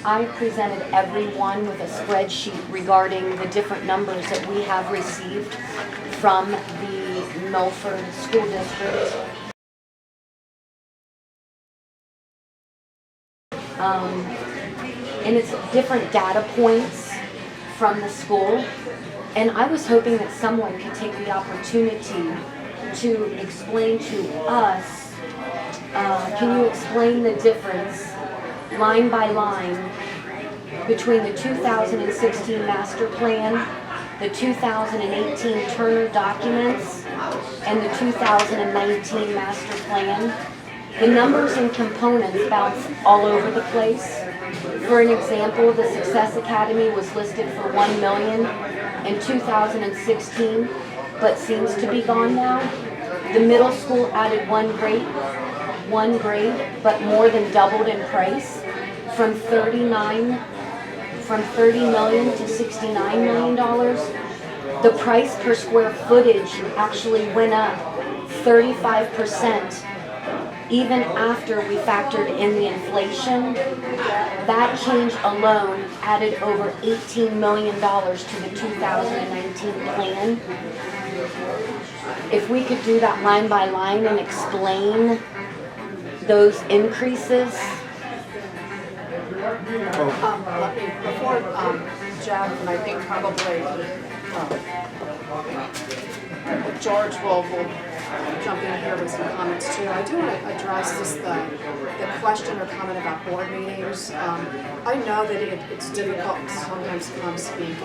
I presented everyone with a spreadsheet regarding the different numbers that we have received from the Milford School District. And it's different data points from the school. And I was hoping that someone could take the opportunity to explain to us, can you explain the difference, line by line, between the 2016 master plan, the 2018 Turner documents, and the 2019 master plan? The numbers and components bounce all over the place. For an example, the Success Academy was listed for $1 million in 2016, but seems to be gone now. The middle school added one grade, but more than doubled in price from $30 million to $69 million. The price per square footage actually went up 35%. Even after we factored in the inflation. That change alone added over $18 million to the 2019 plan. If we could do that line by line and explain those increases. Before Jeff, and I think probably George will jump in here with some comments too. I do want to address just the question or comment about board meetings. I know that it's difficult to sometimes come speak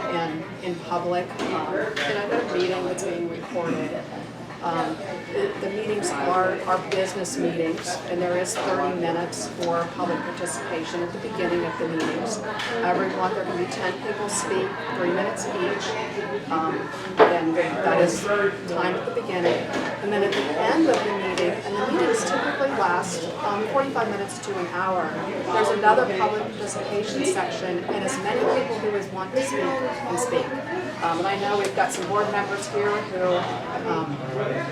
in public in a meeting that's being recorded. The meetings are business meetings, and there is 30 minutes for public participation at the beginning of the meetings. Everyone, there can be 10 people speak, 3 minutes each. And that is time at the beginning. And then at the end of the meeting, and the meetings typically last 45 minutes to an hour, there's another public participation section, and as many people who want to speak can speak. And I know we've got some board members here who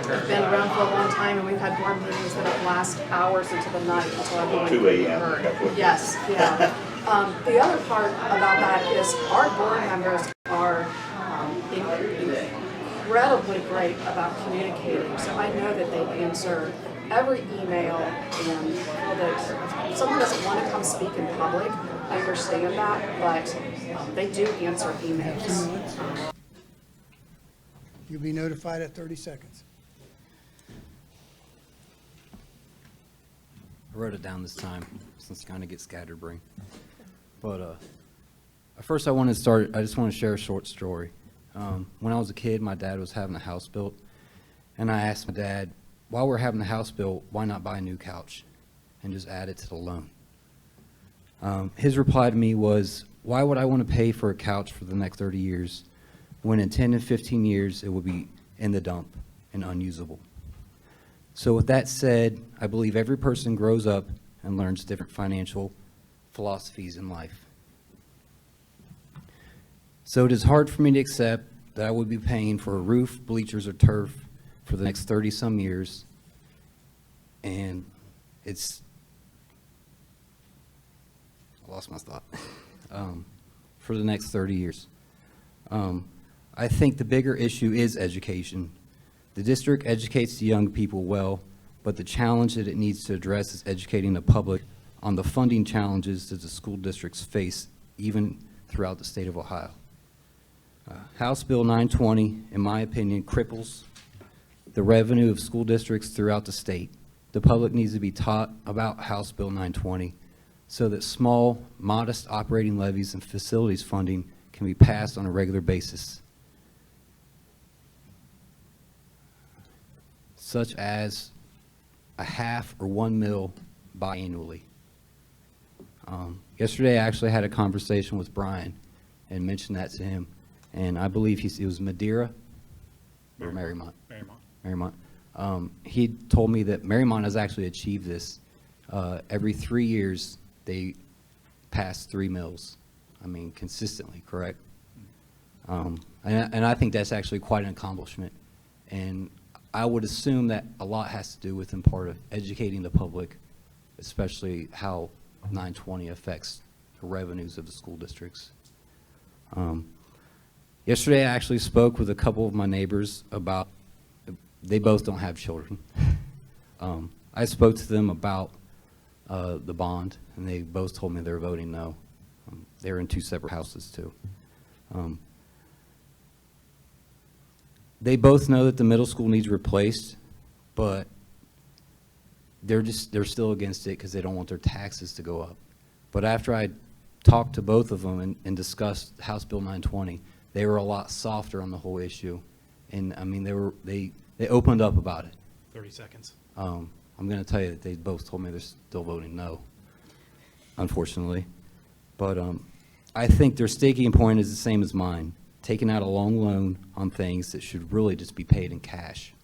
have been around for a long time, and we've had board meetings that have lasted hours into the night until everyone 2 a.m. heard. Yes, yeah. The other part about that is our board members are incredibly great about communicating, so I know that they answer every email, and that if someone doesn't want to come speak in public, I understand that, but they do answer emails. You'll be notified at 30 seconds. I wrote it down this time since it kind of gets scatterbrained. But first I just want to share a short story. When I was a kid, my dad was having a house built, and I asked my dad, while we're having the house built, why not buy a new couch and just add it to the loan? His reply to me was, why would I want to pay for a couch for the next 30 years when in 10 and 15 years it will be in the dump and unusable? So with that said, I believe every person grows up and learns different financial philosophies in life. So it is hard for me to accept that I would be paying for a roof, bleachers, or turf for the next 30-some years, and I lost my thought, for the next 30 years. I think the bigger issue is education. The district educates the young people well, but the challenge that it needs to address is educating the public on the funding challenges that the school districts face, even throughout the state of Ohio. House Bill 920, in my opinion, cripples the revenue of school districts throughout the state. The public needs to be taught about House Bill 920 so that small, modest operating levies and facilities funding can be passed on a regular basis, such as a half or $1 million biannually. Yesterday, I actually had a conversation with Brian and mentioned that to him, and I believe it was Madeira or Marymount. Marymount. He told me that Marymount has actually achieved this. Every 3 years, they pass 3 mills. I mean, consistently, correct? And I think that's actually quite an accomplishment. And I would assume that a lot has to do with, in part, of educating the public, especially how 920 affects the revenues of the school districts. Yesterday, I actually spoke with a couple of my neighbors about, they both don't have children. I spoke to them about the bond, and they both told me they're voting no. They're in two separate houses, too. They both know that the middle school needs replaced, but they're still against it because they don't want their taxes to go up. But after I talked to both of them and discussed House Bill 920, they were a lot softer on the whole issue. And I mean, they opened up about it. 30 seconds. I'm going to tell you that they both told me they're still voting no, unfortunately. But I think their sticking point is the same as mine, taking out a long loan on things that should really just be paid in cash.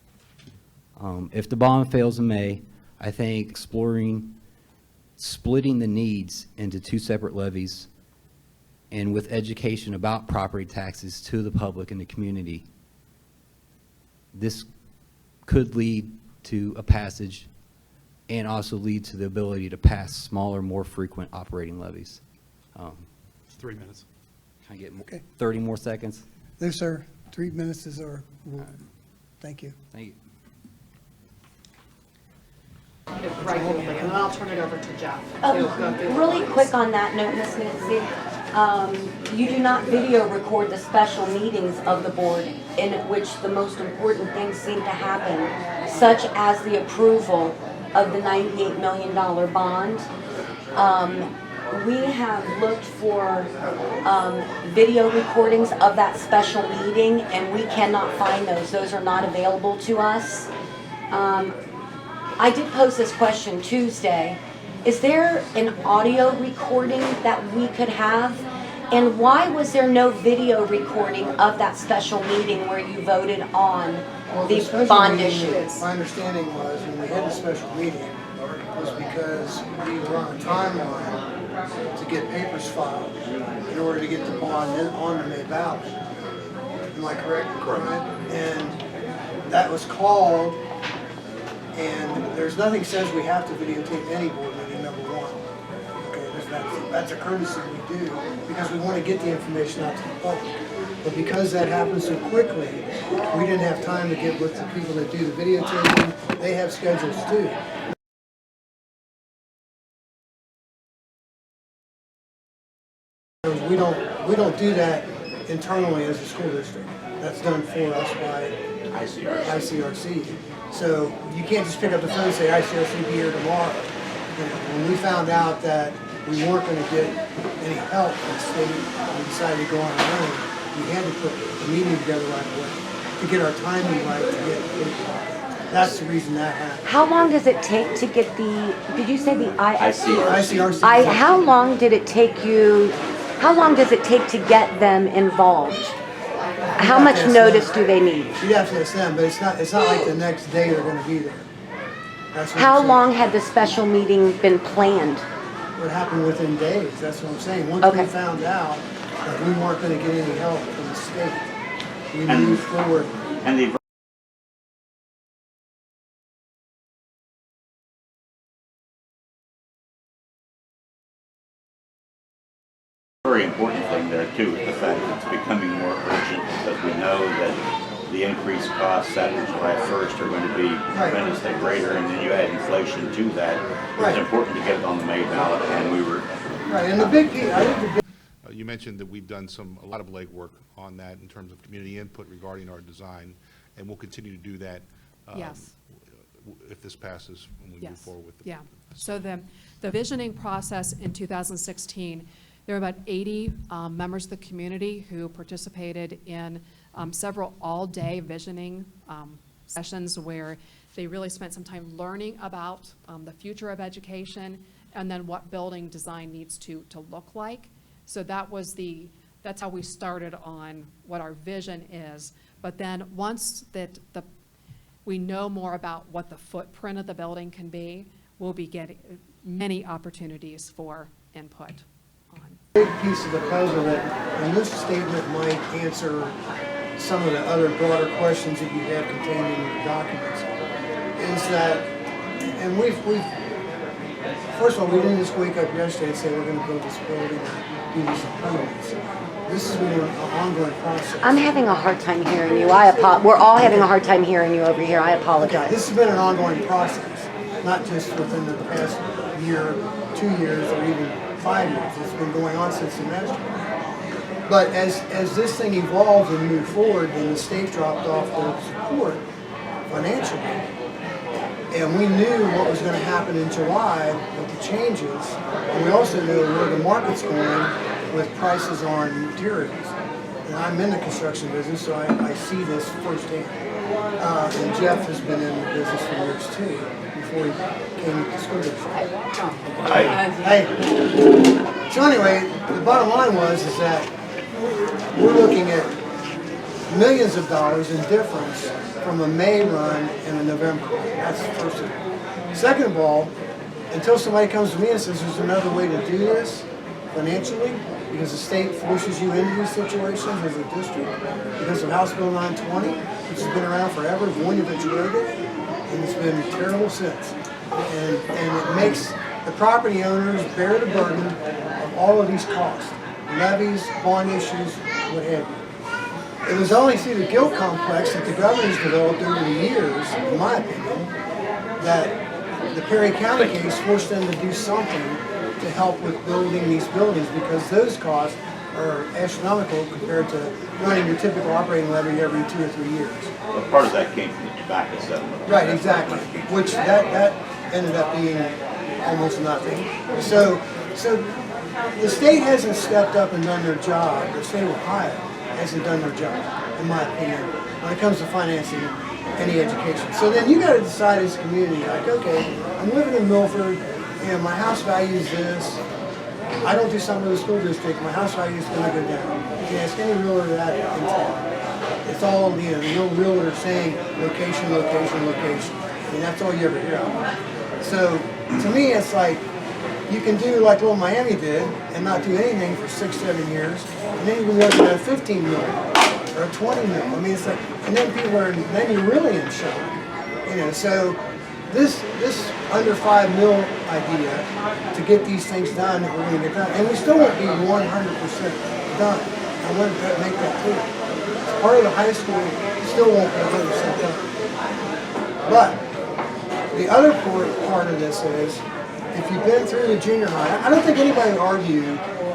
If the bond fails in May, I think exploring splitting the needs into two separate levies and with education about property taxes to the public and the community, this could lead to a passage and also lead to the ability to pass smaller, more frequent operating levies. 3 minutes. Can I get Okay. 30 more seconds? No, sir. 3 minutes is our rule. Thank you. Thank you. Regularly, and then I'll turn it over to Jeff. He'll go through the Really lines. quick on that note, Ms. Nancy, you do not video record the special meetings of the board in which the most important things seem to happen, such as the approval of the $98 million bond. We have looked for video recordings of that special meeting, and we cannot find those. Those are not available to us. I did pose this question Tuesday. Is there an audio recording that we could have? And why was there no video recording of that special meeting where you voted on Well, the special bond meeting, issues? my understanding was when we had the special meeting was because we were on a timeline to get papers filed in order to get the bond on the May ballot. Am I correct? Correct. And that was called, and there's nothing says we have to videotape any board meeting, number one. Okay, that's a courtesy we do because we want to get the information out to the public. But because that happened so quickly, we didn't have time to get with the people that do the videotaping. They have schedules too. We don't do that internally as a school district. That's done for us by ICRC. So you can't just pick up the phone and say ICRC be here tomorrow. You know, when we found out that we weren't going to get any help from the state, we decided to go on our own. We had to put the meeting together right away to get our timing right to get. That's the reason that happened. How long does it take to get the, did you say the ICRC. how long did it take you, how long does it take to get them involved? How much notice do they need? You'd have to ask them, but it's not like the next day they're going to be there. That's what I'm How saying. long had the special meeting been planned? It happened within days. That's what I'm saying. Once Okay. we found out that we weren't going to get any help from the state, we moved forward. And the very important thing there too is the fact that it's becoming more urgent because we know that the increased costs after July 1st are going to be tremendously greater, and then you add inflation to that. Right. It's important to get it on the May ballot, and we were. Right, and the big piece, I think the big You mentioned that we've done a lot of legwork on that in terms of community input regarding our design, and we'll continue to do that. Yes. If this passes when we move Yes. forward with the. Yeah. So the visioning process in 2016, there were about 80 members of the community who participated in several all-day visioning sessions where they really spent some time learning about the future of education and then what building design needs to look like. So that's how we started on what our vision is. But then once we know more about what the footprint of the building can be, we'll be getting many opportunities for input on. big piece of the puzzle that, and this statement might answer some of the other broader questions that you have contained in your documents, is that, and we've first of all, we didn't just wake up yesterday and say we're going to build this building or do these improvements. This has been an ongoing process. I'm having a hard time hearing you. We're all having a hard time hearing you over here. I apologize. This has been an ongoing process, not just within the past year, 2 years, or even 5 years. It's been going on since the master plan. But as this thing evolved and moved forward, and the state dropped off their support financially, and we knew what was going to happen in July with the changes, and we also knew where the market's going with prices on materials. And I'm in the construction business, so I see this firsthand. And Jeff has been in the business for years too, before he came to the school district. Hey. So anyway, the bottom line is that we're looking at millions of dollars in difference from a May run and a November run. That's the first of all. Second of all, until somebody comes to me and says there's another way to do this financially, because the state forces you into these situations as a district, because of House Bill 920, which has been around forever, Voinovich wrote it, and it's been terrible since. And it makes the property owners bear the burden of all of these costs, levies, bond issues, what have you. It was only through the guilt complex that the governor's developed over the years, in my opinion, that the Perry County case forced them to do something to help with building these buildings, because those costs are astronomical compared to running your typical operating levy every 2 or 3 years. But part of that came from the tobacco settlement. Right, exactly. Which that ended up being almost nothing. So the state hasn't stepped up and done their job. The state of Ohio hasn't done their job, in my opinion, when it comes to financing any education. So then you got to decide as a community, like, okay, I'm living in Milford, my house value is this. I don't do something with the school district, my house value is going to go down. You can ask any realtor that in town. It's all, no realtor saying location, location, location. I mean, that's all you ever hear of. So to me, it's like, you can do like little Miami did and not do anything for 6, 7 years, and then you can go to 15 million or 20 million. I mean, it's like, and then then you're really in shock. So this under $5 million idea to get these things done that we're going to get done, and we still won't be 100% done. I want to make that clear. Part of the high school still won't be 100% done. But the other part of this is, if you've been through the junior high, I don't think anybody would argue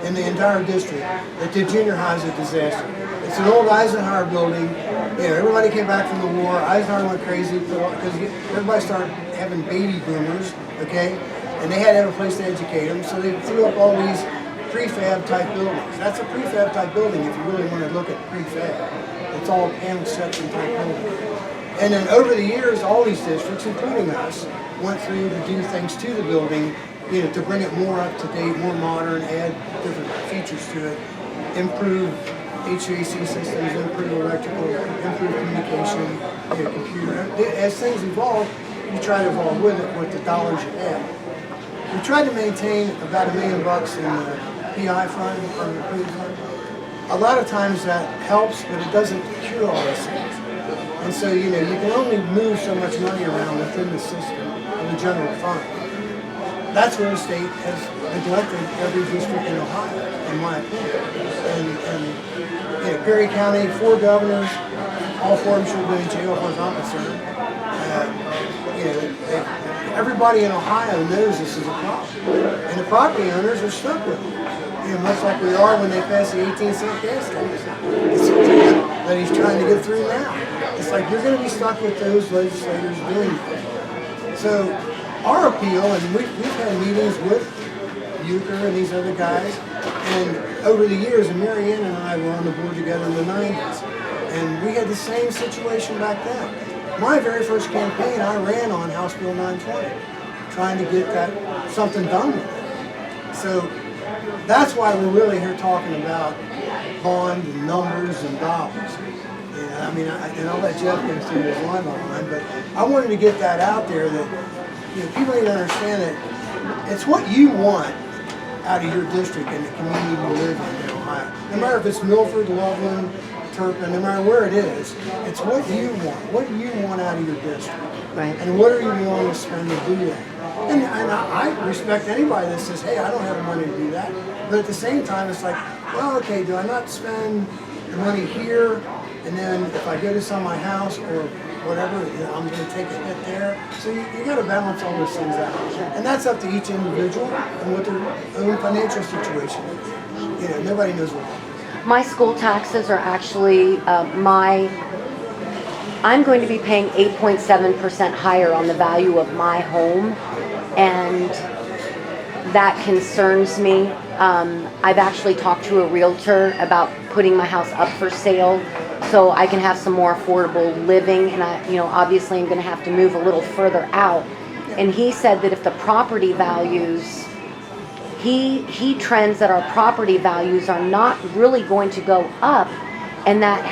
in the entire district that the junior high is a disaster. It's an old Eisenhower building. Everybody came back from the war. Eisenhower went crazy because everybody started having baby boomers, okay? And they had to have a place to educate them, so they threw up all these prefab type buildings. That's a prefab type building if you really want to look at prefab. It's all panel section type building. And then over the years, all these districts, including us, went through to do things to the building, to bring it more up to date, more modern, add different features to it, improve HVAC systems, improve electrical, improve communication, computer. As things evolve, you try to evolve with it with the dollars you have. We tried to maintain about $1 million in the PI fund, or the improvement fund. A lot of times that helps, but it doesn't cure all those things. And so, you can only move so much money around within the system of the general fund. That's where the state has neglected every district in Ohio, in my opinion. And Perry County, 4 governors, all 4 of them should have been in jail as far as I'm concerned. Everybody in Ohio knows this is a problem. And the property owners are stuck with it. Much like we are when they pass the 18-cent gas tax that he's trying to get through now. It's like you're going to be stuck with those legislators doing that. So our appeal, and we've had meetings with Euchre and these other guys, and over the years, and Mary Ann and I were on the board together in the 90s, and we had the same situation back then. My very first campaign, I ran on House Bill 920, trying to get something done with it. So that's why we're really here talking about bond and numbers and dollars. And I'll let Jeff go through his line by line, but I wanted to get that out there that people need to understand that it's what you want out of your district and the community you live in Ohio. No matter if it's Milford, Loveland, Turpin, no matter where it is, it's what you want. What do you want out of your district? Right. And what are you willing to spend to do that? And I respect anybody that says, hey, I don't have the money to do that. But at the same time, it's like, well, okay, do I not spend the money here, and then if I go to sell my house or whatever, you know, I'm going to take a hit there. So you got to balance all those things out. And that's up to each individual and what their own financial situation is. You know, nobody knows what that is. My school taxes are actually I'm going to be paying 8.7% higher on the value of my home, and that concerns me. I've actually talked to a realtor about putting my house up for sale so I can have some more affordable living, and obviously I'm going to have to move a little further out. And he said that if the property values, he trends that our property values are not really going to go up, and that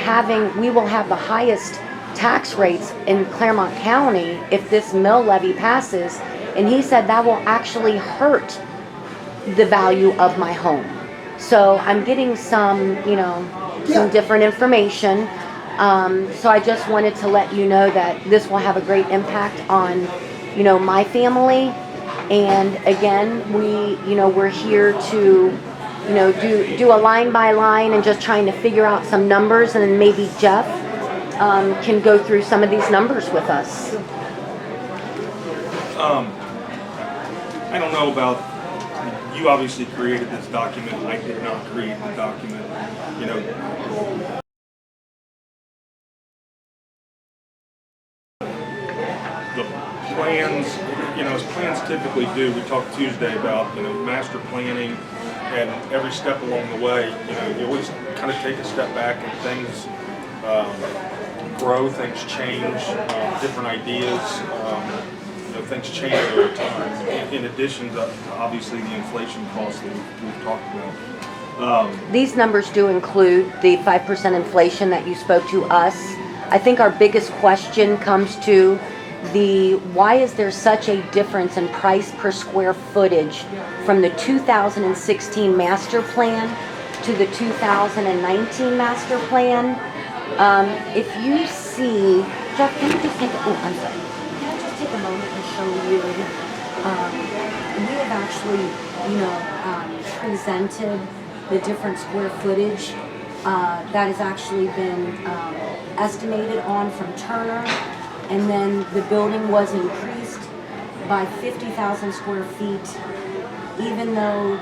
we will have the highest tax rates in Claremont County if this mill levy passes. And he said that will actually hurt the value of my home. So I'm getting some different information. So I just wanted to let you know that this will have a great impact on, my family. And again, we're here to, do a line by line and just trying to figure out some numbers, and then maybe Jeff can go through some of these numbers with us. I don't know about, you obviously created this document. I did not create the document. The plans, as plans typically do, we talked Tuesday about, master planning, and every step along the way, you always kind of take a step back and things grow, things change, different ideas, things change over time. In addition to obviously the inflation costs that we've talked about. These numbers do include the 5% inflation that you spoke to us. I think our biggest question comes to why is there such a difference in price per square footage from the 2016 master plan to the 2019 master plan? If you see, Jeff, can you just take I'm sorry. Can I just take a moment and show you? We have actually, presented the different square footage that has actually been estimated on from Turner, and then the building was increased by 50,000 square feet, even though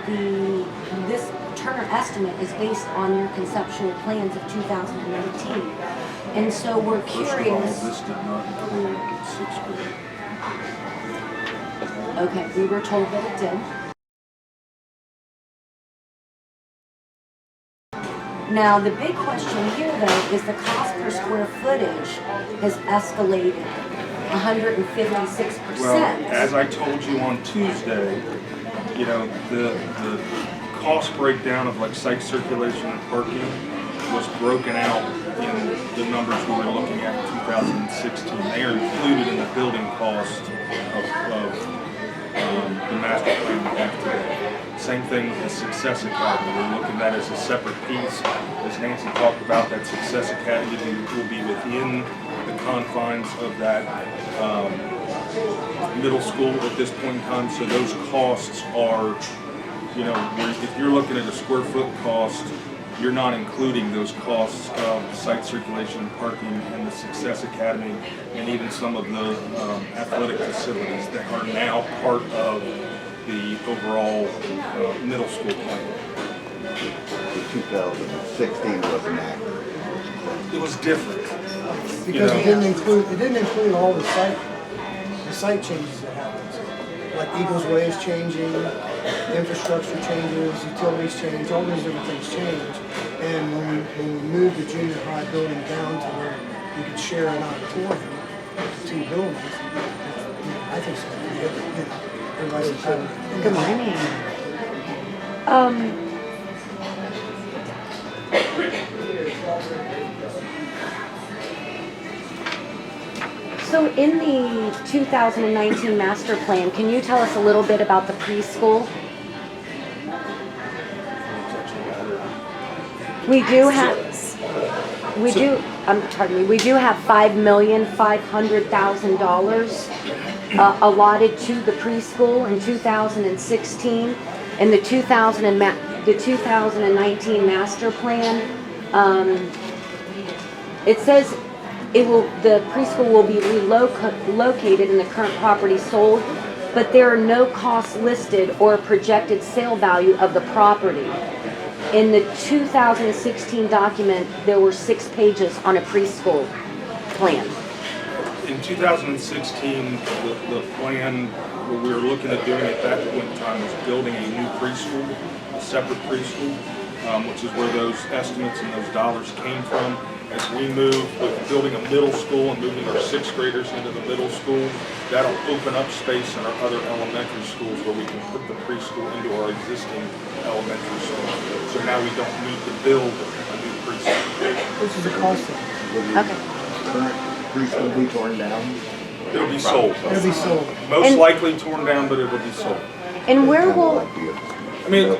this Turner estimate is based on your conceptual plans of 2019. And so we're curious. This did not include sixth grade. Okay, we were told that it did. Now, the big question here, though, is the cost per square footage has escalated 156%. Well, as I told you on Tuesday, the cost breakdown of like site circulation and parking was broken out in the numbers we were looking at in 2016. They are included in the building cost of the master plan we have today. Same thing with the Success Academy. We're looking at that as a separate piece. As Nancy talked about, that Success Academy will be within the confines of that middle school at this point in time. So those costs are, if you're looking at a square foot cost, you're not including those costs of site circulation and parking and the Success Academy and even some of the athletic facilities that are now part of the overall middle school plan. The 2016 wasn't accurate. It was different. Because it didn't include all the site changes that happened. Like Eagles Way is changing, infrastructure changes, utilities change, all these different things change. And when we moved the junior high building down to where we could share an auditorium, the two buildings, I think it's going to be good. Everybody's happy. Good morning. So in the 2019 master plan, can you tell us a little bit about the preschool? We do have. We do, pardon me, we do have $5,500,000 allotted to the preschool in 2016. In the 2019 master plan, it says the preschool will be relocated and the current property sold, but there are no costs listed or a projected sale value of the property. In the 2016 document, there were 6 pages on a preschool plan. In 2016, the plan, what we were looking at doing at that point in time was building a new preschool, a separate preschool, which is where those estimates and those dollars came from. As we move with building a middle school and moving our 6th graders into the middle school, that'll open up space in our other elementary schools where we can put the preschool into our existing elementary school. So now we don't need to build a new preschool. Which is a cost thing. Okay. Current preschool be torn down? It'll be sold. It'll be sold. Most likely torn down, but it will be sold. And where will, I mean,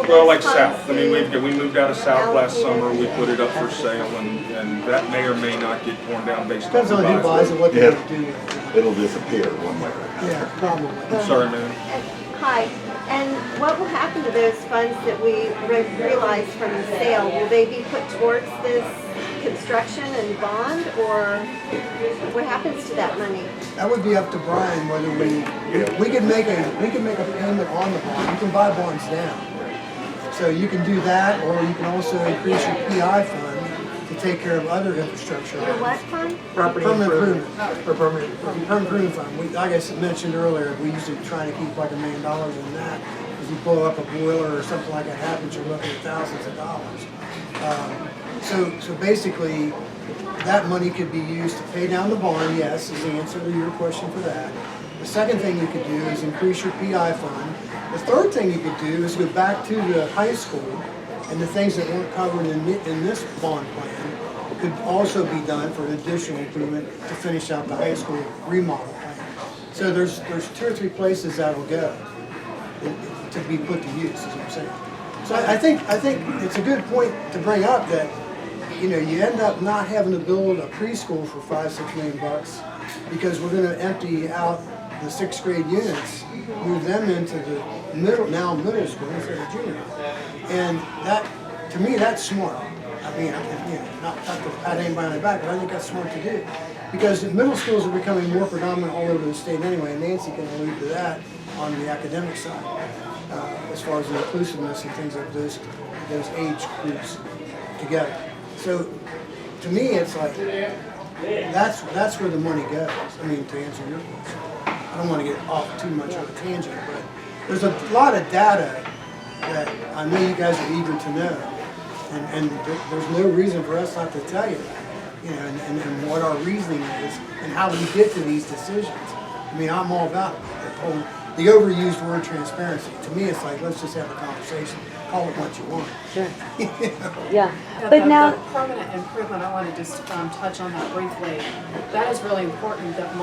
well, like South. I mean, we moved out of South last summer. We put it up for sale, and that may or may not get torn down based on Depends on who buys and what they Yeah. do with it. It'll disappear one way or another. Yeah, probably. I'm sorry, man. Hi, and what will happen to those funds that we realize from the sale? Will they be put towards this construction and bond, or what happens to that money? That would be up to Brian whether we can make a payment on the bond. You can buy bonds now. So you can do that, or you can also increase your PI fund to take care of other infrastructure. Your what fund? Permanent improvement. Or permanent improvement fund. Like I mentioned earlier, we usually try to keep like $1 million in that. If you blow up a boiler or something like that happens, you're looking at thousands of dollars. So basically, that money could be used to pay down the bond, yes, is the answer to your question for that. The second thing you could do is increase your PI fund. The third thing you could do is go back to the high school, and the things that weren't covered in this bond plan could also be done for an additional improvement to finish out the high school remodel plan. So there's 2 or 3 places that'll go to be put to use, is what I'm saying. So I think it's a good point to bring up that, you end up not having to build a preschool for $5-6 million because we're going to empty out the 6th grade units, move them into the middle school instead of junior high. And that, to me, that's smart. I mean, not to pat anybody on the back, but I think that's smart to do. Because the middle schools are becoming more predominant all over the state anyway, and Nancy can allude to that on the academic side, as far as the inclusiveness and things like those age groups together. So, to me, it's like, that's where the money goes. I mean, to answer your question. I don't want to get off too much on a tangent, but there's a lot of data that I know you guys are eager to know, and there's no reason for us not to tell you that, and what our reasoning is, and how we get to these decisions. I mean, I'm all about the overused word transparency. To me, it's like, let's just have a conversation, call it what you want. sure, yeah. Yeah, But the now, permanent improvement, I want to just touch on that briefly. That is really important that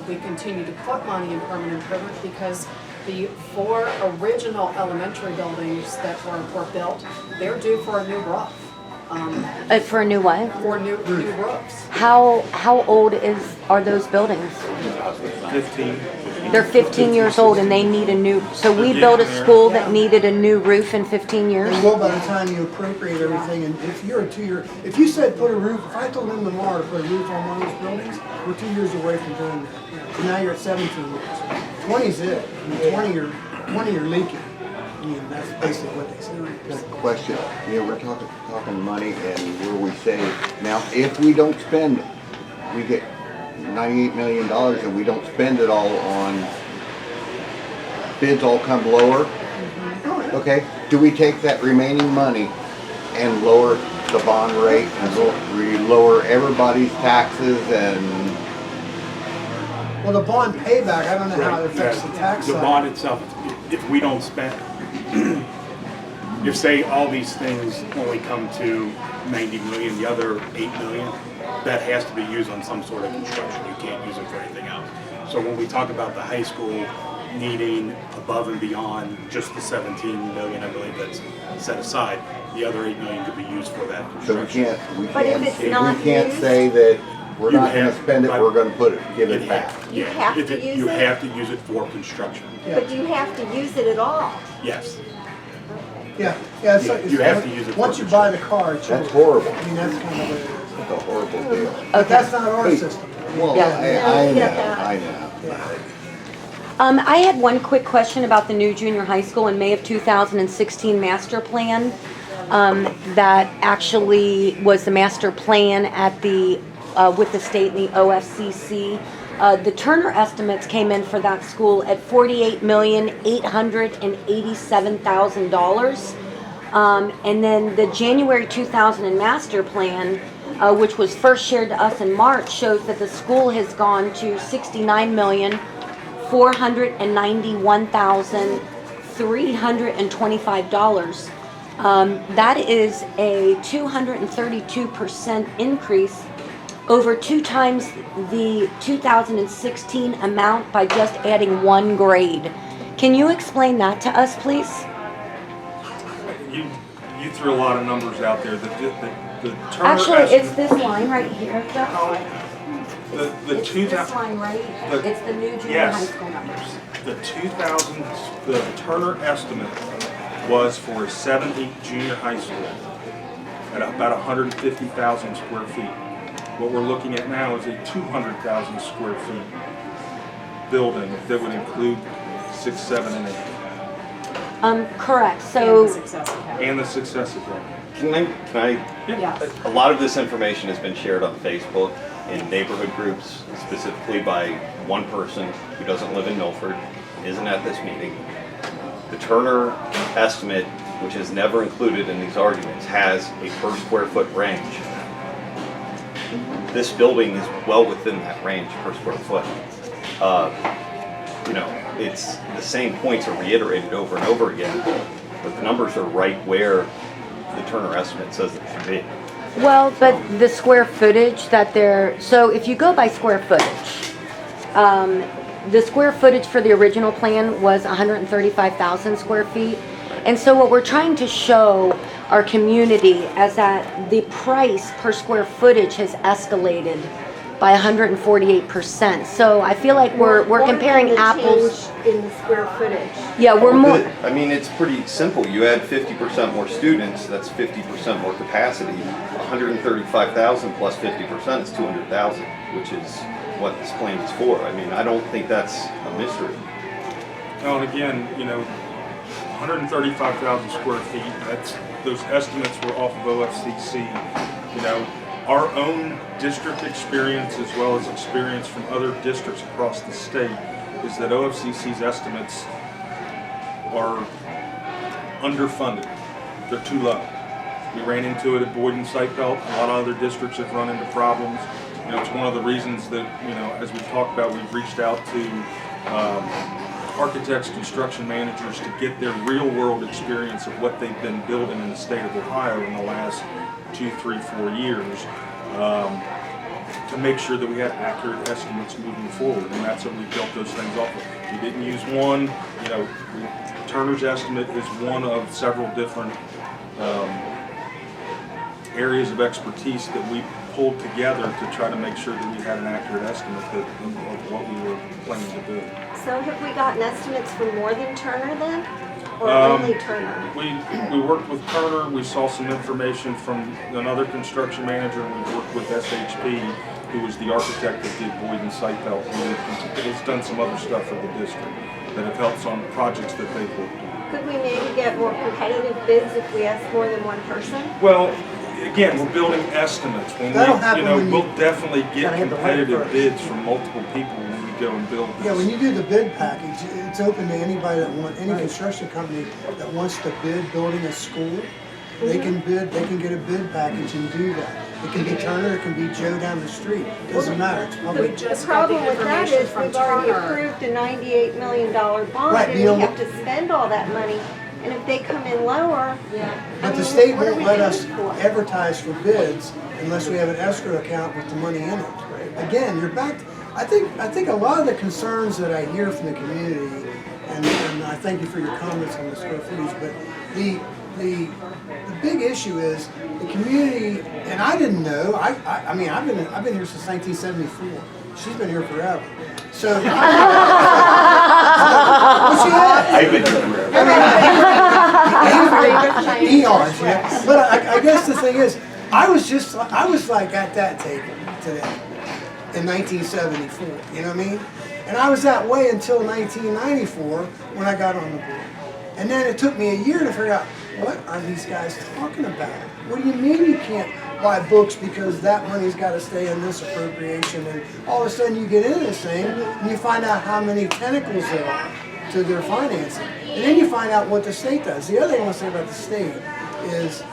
we continue to put money in permanent improvement because the 4 original elementary buildings that were built, they're due for a new roof. for a new what? For new roofs. How old are those buildings? 15. They're 15 years old and they need a new, so we built a school that needed a new roof in 15 years? And well, by the time you appropriate everything, and if you're a 2-year, if you said put a roof, if I told them tomorrow to put a roof on one of those buildings, we're 2 years away from doing that. So now you're at 17 years. 20's it. I mean, 20 you're leaking. I mean, that's basically what they say. Just a question, we're talking money and where we save. Now, if we don't spend, we get $98 million and we don't spend it all on bids all come lower. Okay, do we take that remaining money and lower the bond rate and lower everybody's taxes and? Well, the bond payback, I don't know how it affects the tax The side. bond itself, if we don't spend, if say all these things only come to 90 million, the other 8 million, that has to be used on some sort of construction. You can't use it for anything else. So when we talk about the high school needing above and beyond just the 17 million, I believe that's set aside. The other 8 million could be used for that So construction. But if it's not we can't used- say that we're You not gonna have- spend it, we're gonna give it back. You Yeah, have if to use You it? have to use it for construction, But do you have to use it at all? yes. Yeah, it's like, You have to use it for once you buy the car, it's yours. That's horrible. I mean, that's kind of what it is. It's a horrible deal. But that's not our system. Well, Yeah. I Yeah. know, I know. I had one quick question about the new junior high school in May of 2016 master plan. That actually was the master plan at the, with the state and the OFCC. The Turner estimates came in for that school at $48,887,000. And then the January 2000 master plan, which was first shared to us in March, shows that the school has gone to $69,491,325. That is a 232% increase, over 2 times the 2016 amount by just adding 1 grade. Can you explain that to us, please? You threw a lot of numbers out there. The Turner Actually, it's estimate- this line right here, Jeff. the It's two this thou- line right, the- it's the new junior yes. high school numbers. the Turner estimate was for a 7-8 junior high school at about 150,000 square feet. What we're looking at now is a 200,000 square feet building that would include 6, 7, and 8, Correct, And so, the successive one. and the successive one. Can I, yes. a lot of this information has been shared on Facebook in neighborhood groups, specifically by one person who doesn't live in Milford, isn't at this meeting. The Turner estimate, which is never included in these arguments, has a per square foot range. This building is well within that range per square foot. You know, it's the same points are reiterated over and over again, but the numbers are right where the Turner estimate says it should be. Well, but the square footage that they're, so if you go by square footage, the square footage for the original plan was 135,000 square feet. And so what we're trying to show our community is that the price per square footage has escalated by 148%. So I feel like we're comparing apples. Change in the square footage. Yeah, we're more, I mean, it's pretty simple. You add 50% more students, that's 50% more capacity. 135,000 plus 50% is 200,000, which is what this plan is for. I mean, I don't think that's a mystery. Now, and again, you know, 135,000 square feet, those estimates were off of OFCC. You know, our own district experience as well as experience from other districts across the state is that OFCC's estimates are underfunded. They're too low. We ran into it at Boyd and Sipelt. A lot of other districts have run into problems. You know, it's one of the reasons that, you know, as we've talked about, we've reached out to architects, construction managers to get their real world experience of what they've been building in the state of Ohio in the last 2, 3, 4 years, to make sure that we had accurate estimates moving forward, and that's what we built those things off of. We didn't use one, you know, Turner's estimate is one of several different areas of expertise that we pulled together to try to make sure that we had an accurate estimate of what we were planning to do. So have we gotten estimates for more than Turner then? Or Um, only Turner? We worked with Turner, we saw some information from another construction manager, and we worked with SHP, who was the architect that did Boyd and Sipelt, who has done some other stuff for the district that have helped on projects that they've worked on. Could we maybe get more competitive bids if we ask more than one person? Well, again, we're building estimates. When That'll we, happen you know, when you- we'll definitely get Gotta hit the light competitive first. bids from multiple people when we go and build this. Yeah, when you do the bid package, it's open to anybody that any construction company that wants to bid building a school. They can bid, they can get a bid package and do that. It can be Turner, it can be Joe down the street, doesn't matter, it's We public. just The got the problem with that information is from we've already Turner. approved a $98 million bond Right, and Neil. we have to spend all that money. And if they come in lower, But the state what are won't we let paying us for? advertise for bids unless we have an escrow account with the money in it. Again, you're back, I think a lot of the concerns that I hear from the community, and I thank you for your comments on the square footage, but the big issue is the community, and I didn't know. I mean I've been here since 1974. She's been here forever. So, well, she has. I've been here forever. Eons, yeah. But I guess the thing is, I was like at that table today in 1974. You know what I mean? And I was that way until 1994 when I got on the board. And then it took me a year to figure out, what are these guys talking about? What do you mean you can't buy books because that money's got to stay in this appropriation? And all of a sudden you get into this thing and you find out how many tentacles there are to their financing. And then you find out what the state does. The other thing I want to say about the state is,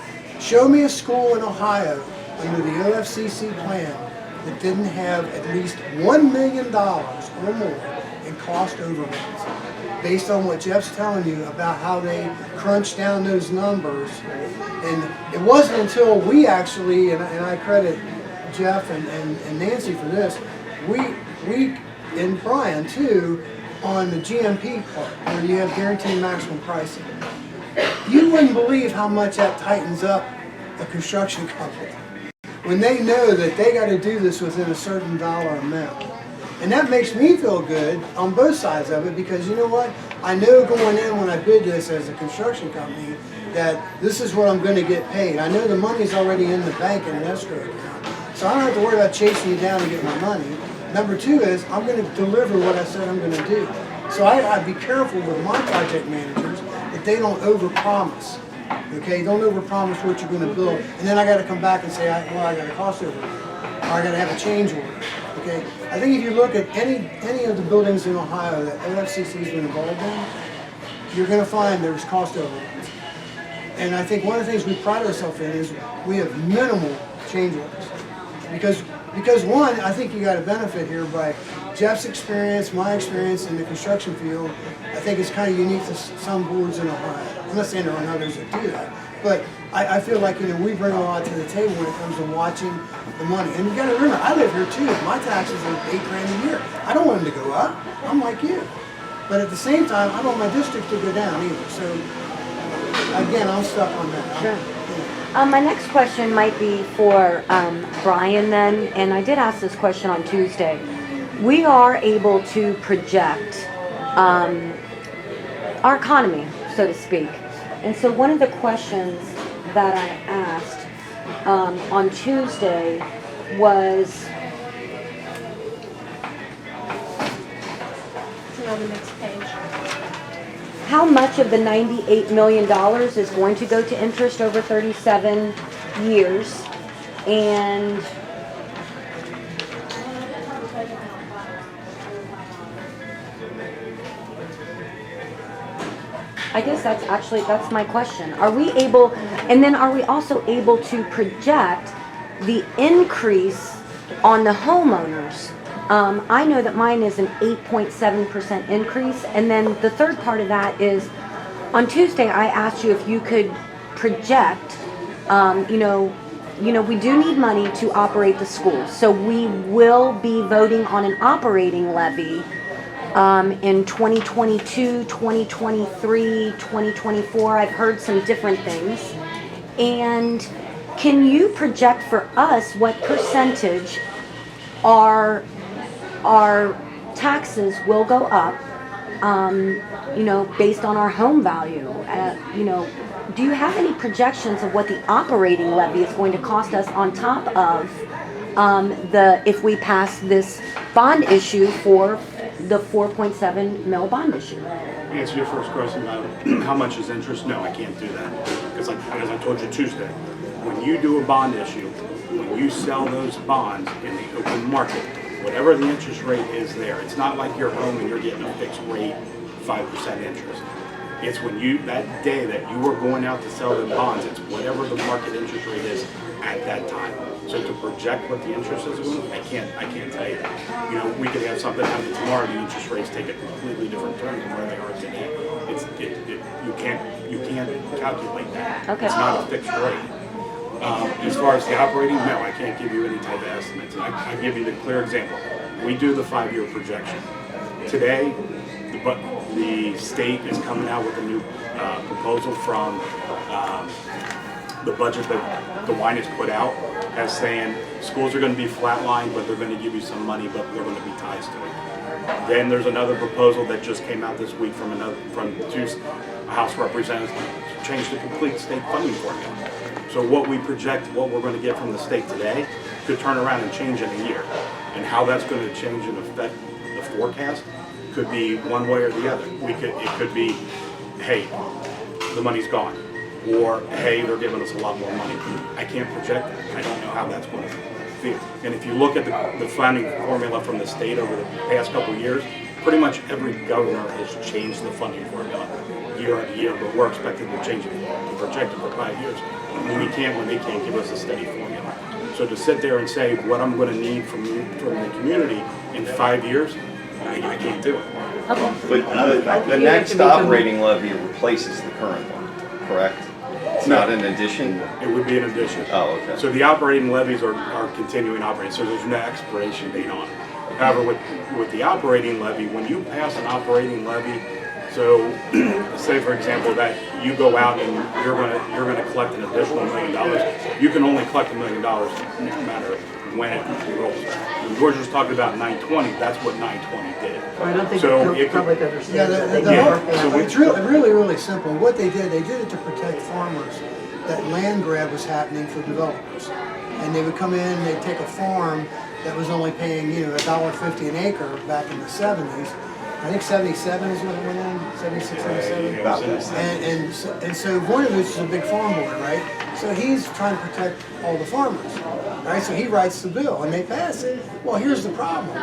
show me a school in Ohio under the OFCC plan that didn't have at least $1 million or more in cost overruns. Based on what Jeff's telling you about how they crunched down those numbers. And it wasn't until we actually, and I credit Jeff and Nancy for this, we and Brian too, on the GMP part, where you have guaranteed maximum pricing. You wouldn't believe how much that tightens up a construction company when they know that they got to do this within a certain dollar amount. And that makes me feel good on both sides of it, because you know what? I know going in when I bid this as a construction company that this is what I'm going to get paid. I know the money's already in the bank in an escrow account. So I don't have to worry about chasing you down to get my money. Number two is I'm going to deliver what I said I'm going to do. So I'd be careful with my project managers that they don't overpromise. Okay, don't overpromise what you're going to build, and then I got to come back and say, well, I got a cost overrun, or I got to have a change order. Okay, I think if you look at any of the buildings in Ohio that OFCC has been involved in, you're going to find there's cost overruns. And I think one of the things we pride ourselves in is we have minimal change orders. Because one, I think you got a benefit here by Jeff's experience, my experience in the construction field. I think it's kind of unique to some boards in Ohio. I'm not saying there aren't others that do that, but I feel like, you know, we bring a lot to the table when it comes to watching the money. And you got to remember, I live here too. My taxes are $8,000 a year. I don't want them to go up. I'm like you. But at the same time, I don't want my district to go down either. So again, I'm stuck on that. Sure. My next question might be for Brian then, and I did ask this question on Tuesday. We are able to project our economy, so to speak. And so one of the questions that I asked on Tuesday was, it's on the next page. how much of the $98 million is going to go to interest over 37 years? And I guess that's my question. Are we able, and then are we also able to project the increase on the homeowners? I know that mine is an 8.7% increase, and then the third part of that is, on Tuesday I asked you if you could project, you know, we do need money to operate the schools, so we will be voting on an operating levy in 2022, 2023, 2024. I've heard some different things. And can you project for us what percentage our taxes will go up, you know, based on our home value? You know, do you have any projections of what the operating levy is going to cost us on top of if we pass this bond issue for the 4.7 mil bond issue? To answer your first question about how much is interest, no, I can't do that. Because as I told you Tuesday, when you do a bond issue, when you sell those bonds in the open market, whatever the interest rate is there, it's not like your home and you're getting a fixed rate, 5% interest. It's when that day that you are going out to sell the bonds, it's whatever the market interest rate is at that time. So to project what the interest is, I can't tell you that. You know, we could have something happen tomorrow, the interest rates take a completely different turn than where they are today. You can't calculate that. Okay. It's not a fixed rate. As far as the operating, no, I can't give you any type of estimates. I give you the clear example. We do the 5-year projection. Today, the state is coming out with a new proposal from the budget that the wine has put out, as saying schools are going to be flatlined, but they're going to give you some money, but they're going to be ties to it. Then there's another proposal that just came out this week from two House representatives to change the complete state funding formula. So what we project, what we're going to get from the state today, could turn around and change in a year. And how that's going to change and affect the forecast could be one way or the other. It could be, hey, the money's gone, or hey, they're giving us a lot more money. I can't project that. I don't know how that's going to feel. And if you look at the funding formula from the state over the past couple of years, pretty much every governor has changed the funding formula year after year, but we're expected to change it, to project it for 5 years. When they can't give us a steady formula. So to sit there and say what I'm going to need from the community in 5 years, I can't do it. But the next operating levy replaces the current one, correct? It's not an addition? It would be an addition. Oh, okay. So the operating levies are continuing operating, so there's no expiration date on it. However, with the operating levy, when you pass an operating levy, so say for example that you go out and you're gonna collect an additional $1 million, you can only collect $1 million no matter when it rolls. When George was talking about 920, that's what 920 did. Well, I don't think so the public understands that they It's really simple. What they did it to protect farmers. That land grab was happening for developers. And they would come in and they'd take a farm that was only paying, $1.50 an acre back in the 70s. I think 77 is when it went in, 76, 77. And so Voinovich is a big farm board, right? So he's trying to protect all the farmers, right? So he writes the bill and they pass it. Well, here's the problem.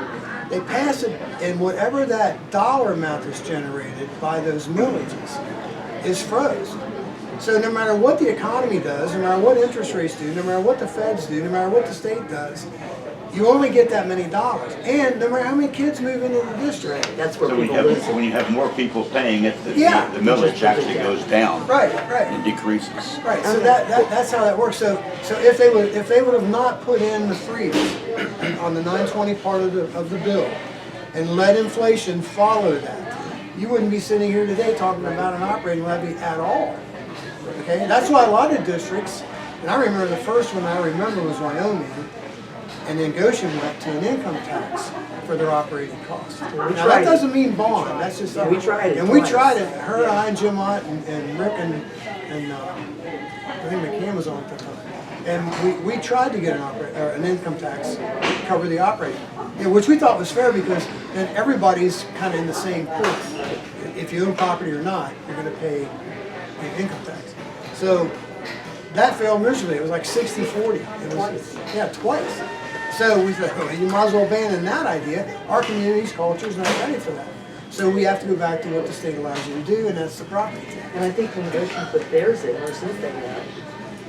They pass it and whatever that dollar amount is generated by those millages is froze. So no matter what the economy does, no matter what interest rates do, no matter what the feds do, no matter what the state does, you only get that many dollars. And no matter how many kids move into the district. That's where So people lose it. when you have more people paying it, the Yeah. millage actually goes down. Right. And decreases. Right, so that's how that works. So if they would have not put in the freeze on the 920 part of the bill and let inflation follow that, you wouldn't be sitting here today talking about an operating levy at all. Okay, that's why a lot of districts, and I remember the first one was Wyoming, and then Goshen went to an income tax for their operating costs. Now that doesn't mean bond, that's just. We tried it And we twice. tried it, her, I, and Jim Ott, and Rick, and I think McCann was on at the time. And we tried to get an income tax to cover the operating, which we thought was fair because then everybody's kind of in the same pool. If you own property or not, you're going to pay the income tax. So that failed miserably. It was like 60-40. Twice. Yeah, twice. So we said, well, you might as well abandon that idea. Our community's culture is not ready for that. So we have to go back to what the state allows you to do, and that's the property tax. And I think when Goshen put theirs in, or since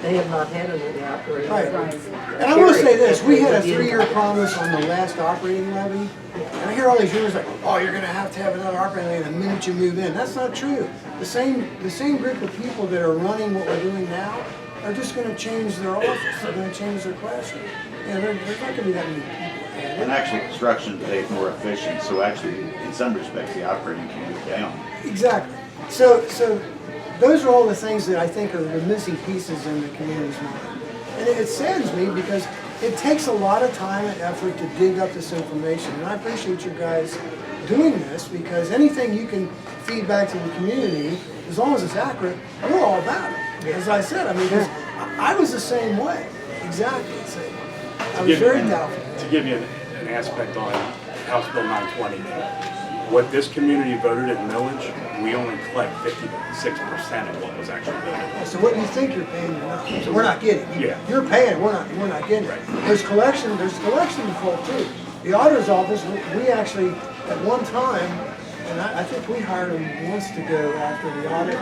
they have not had any operating. Right. And I will say this, we had a 3-year promise on the last operating levy, and I hear all these rumors like, oh, you're gonna have to have another operating levy the minute you move in. That's not true. The same group of people that are running what we're doing now are just gonna change their office, they're gonna change their classroom. There's not gonna be that many people added. And actually, construction today is more efficient, so actually, in some respects, the operating can go down. Exactly. So those are all the things that I think are the missing pieces in the community's mind. And it saddens me because it takes a lot of time and effort to dig up this information. And I appreciate you guys doing this because anything you can feed back to the community, as long as it's accurate, we're all about it. As I said, I mean, 'cause I was the same way. Exactly the same. I was very doubtful. To give you an aspect on House Bill 920, what this community voted at millage, we only collect 56% of what was actually voted. So what you think you're paying, you're not. So we're not getting. Yeah. You're paying, we're not getting. Right. There's collection default too. The auditor's office, we actually, at one time, and I think we hired them once to go after the audit.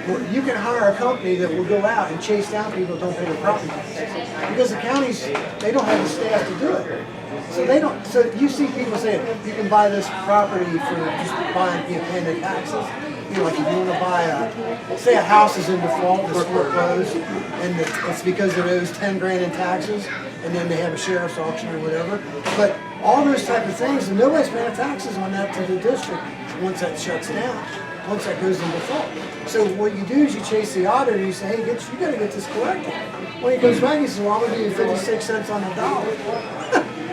Well, you can hire a company that will go out and chase down people who don't pay their property taxes. Because the counties, they don't have the staff to do it. So they don't. So you see people saying you can buy this property for just paying the taxes. you know, like if you want to buy say a house is in default, it's foreclosed, and it's because it owes 10 grand in taxes, and then they have a sheriff's auction or whatever. But all those type of things, and nobody's paying taxes on that to the district once that shuts down, once that goes in default. So what you do is you chase the auditor, you say, hey, you got to get this collected. When he comes back, he says, well, I'm going to give you 56 cents on the dollar.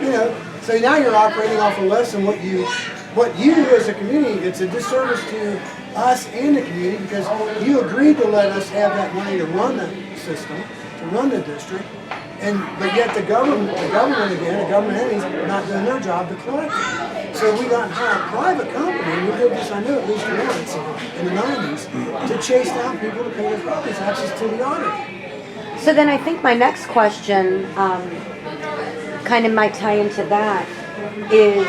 You know, so now you're operating off of less than what you as a community, it's a disservice to us and the community because you agreed to let us have that money to run the system, to run the district, but yet the government entities are not doing their job to collect it. So we got and hired a private company, and we did this, I know, at least once in the 90s, to chase down people to pay their property taxes to the auditor. So then I think my next question kind of might tie into that is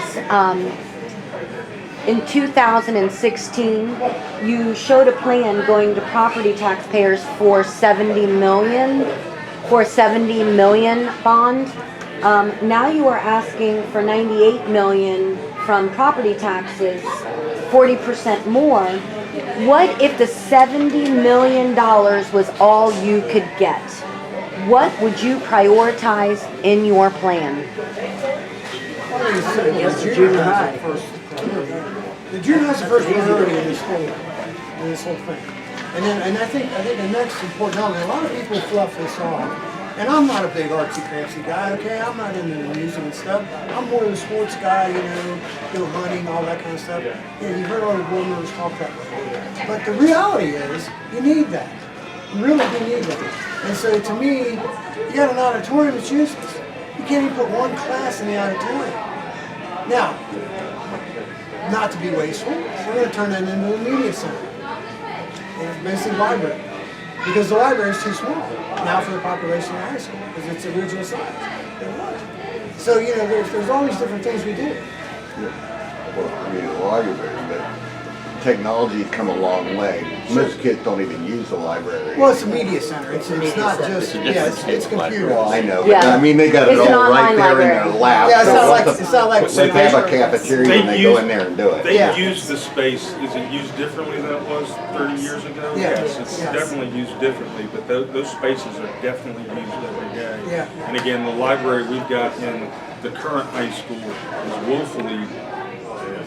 in 2016 you showed a plan going to property taxpayers for 70 million bond. Now you are asking for 98 million from property taxes, 40% more. What if the $70 million was all you could get? What would you prioritize in your plan? Yes, the junior high. The junior high is the first priority in this whole thing. And I think the next important element, a lot of people fluff this off. And I'm not a big artsy-craftsy guy, okay? I'm not into the music and stuff. I'm more of a sports guy, go hunting, all that kind of stuff. Yeah, you've heard all the board members talk that way. But the reality is, you need that. You really do need that. And so to me, you got an auditorium that's useless. You can't even put one class in the auditorium. Now, not to be wasteful, we're going to turn that into a media center. And it's basically library. Because the library is too small now for the population of high school, because it's original size. So, there's all these different things we do. Yeah. Well, I mean, the library, but technology's come a long way. Most kids don't even use the library. Well, it's a media center. It's not just, it's computers. Well, I know, but Yeah. I mean, they got it It's an all right online there in library. their lap. Yeah, it's So not what's like they have a cafeteria and they go in there and do it. They Yeah. use the space, is it used differently than it was 30 years ago? Yeah. Yes, it's Yes. definitely used differently, but those spaces are definitely used every day. Yeah. And again, the library we've got in the current high school is woefully,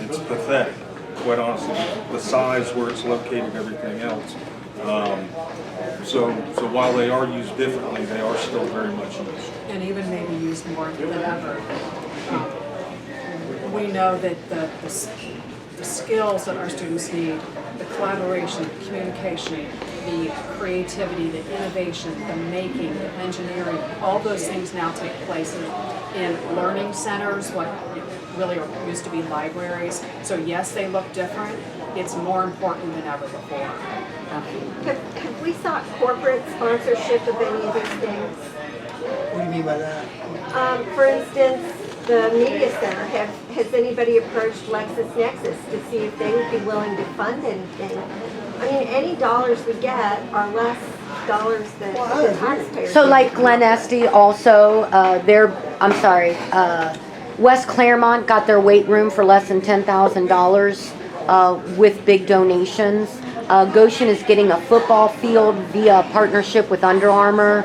it's pathetic, quite honestly. The size, where it's located, everything else. So while they are used differently, they are still very much used. And even maybe used more than ever. We know that the skills that our students need, the collaboration, the communication, the creativity, the innovation, the making, the engineering, all those things now take place in learning centers, what really used to be libraries. So yes, they look different. It's more important than ever before. Have we sought corporate sponsorship of any of these things? What do you mean by that? For instance, the media center, has anybody approached LexisNexis to see if they would be willing to fund anything? I mean, any dollars we get are less dollars than the taxpayers. So like Glen Estee also, West Claremont got their weight room for less than $10,000 with big donations. Goshen is getting a football field via partnership with Under Armour.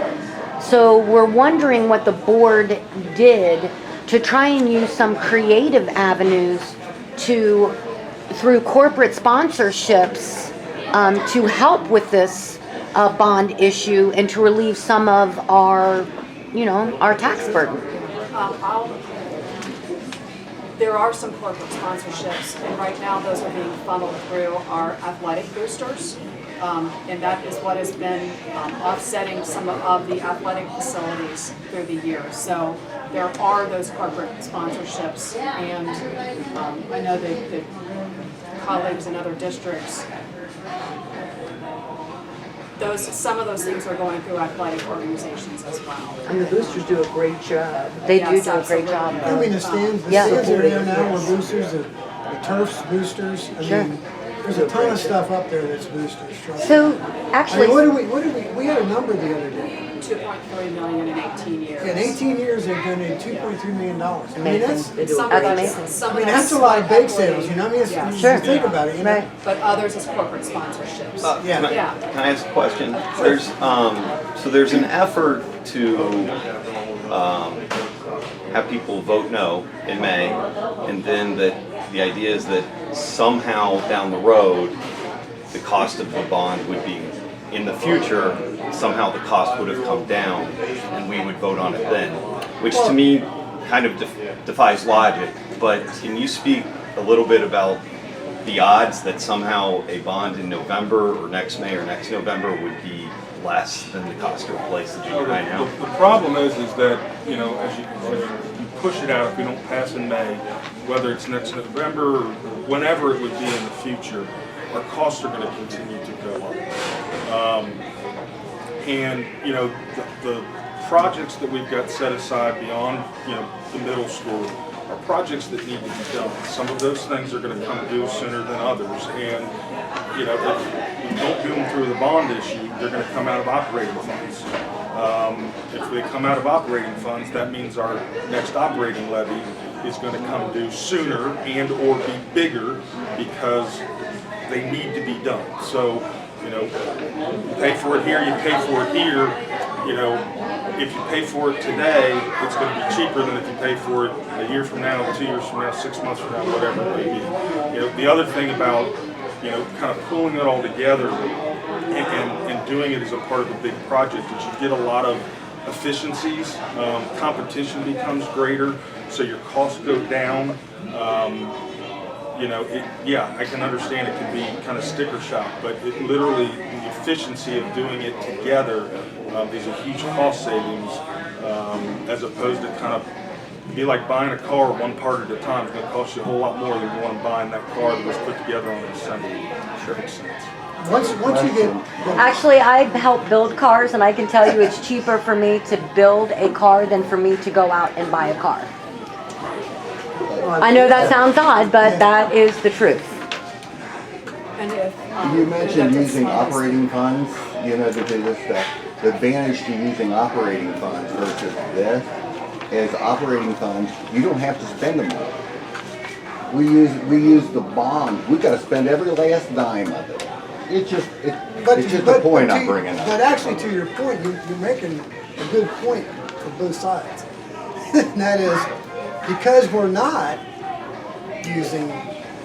So we're wondering what the board did to try and use some creative avenues through corporate sponsorships to help with this bond issue and to relieve some of our tax burden. There are some corporate sponsorships, and right now those are being funneled through our athletic boosters, and that is what has been offsetting some of the athletic facilities through the years. So there are those corporate sponsorships, and I know that colleagues in other districts, some of those things are going through athletic organizations as well. And the boosters do a great job. They Yes, do a great absolutely. job. I mean, the stands are there now were boosters, the turfs boosters. I mean, there's a ton of stuff up there that's boosters. trust me. So I actually, mean, we had a number the other day. 2.3 million in 18 years. In 18 years, they've donated $2.3 million. I mean, Amazing. They do Some a of great that's, job. some I of mean, that's that's a lot of bake equity, sales, you know, I mean, yeah. you Sure. think about it, you know? But others is corporate sponsorships. Yeah. Yeah. Can I ask a question? There's so there's an effort to have people vote no in May, and then the idea is that somehow down the road, the cost of the bond would be in the future. Somehow the cost would have come down, and we would vote on it then, which to me kind of defies logic. But can you speak a little bit about the odds that somehow a bond in November or next May or next November would be less than the cost to replace the junior high now? The problem is that, you know, as you push it out, if we don't pass in May, whether it's next November or whenever it would be in the future, our costs are going to continue to go up. And, you know, the projects that we've got set aside beyond, you know, the middle school are projects that need to be done. Some of those things are going to come due sooner than others. And, you know, if we don't do them through the bond issue, they're going to come out of operating funds. If they come out of operating funds, that means our next operating levy is going to come due sooner and or be bigger because they need to be done. So, you know, you pay for it here, you pay for it here. You know, if you pay for it today, it's going to be cheaper than if you pay for it a year from now, 2 years from now, 6 months from now, whatever it may be. You know, the other thing about, you know, kind of pulling it all together and doing it as a part of a big project is you get a lot of efficiencies, competition becomes greater, so your costs go down. You know, yeah, I can understand it can be kind of sticker shock, but it literally, the efficiency of doing it together is a huge cost savings, as opposed to kind of be like buying a car one part at a time. It's going to cost you a whole lot more than going and buying that car that was put together on an assembly. Sure makes sense. Once you get, Actually, I help build cars, and I can tell you it's cheaper for me to build a car than for me to go out and buy a car. I know that sounds odd, but that is the truth. And if, You mentioned using operating funds, you know, to do this stuff. The advantage to using operating funds versus this is operating funds, you don't have to spend them all. We use the bond. We got to spend every last dime of it. It's just the point I'm bringing up. But actually, to your point, you're making a good point for both sides. And that is, because we're not using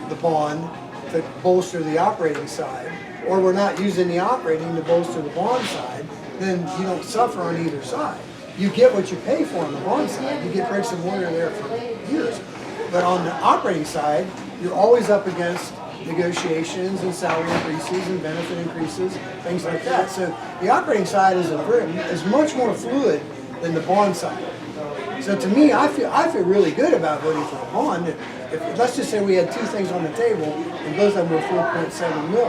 the bond to bolster the operating side, or we're not using the operating to bolster the bond side, then you don't suffer on either side. You get what you pay for on the bond side. You get bricks and mortar there for years. But on the operating side, you're always up against negotiations and salary increases and benefit increases, things like that. So the operating side is much more fluid than the bond side. So to me, I feel really good about voting for a bond. If let's just say we had two things on the table and both of them were 4.7 mil,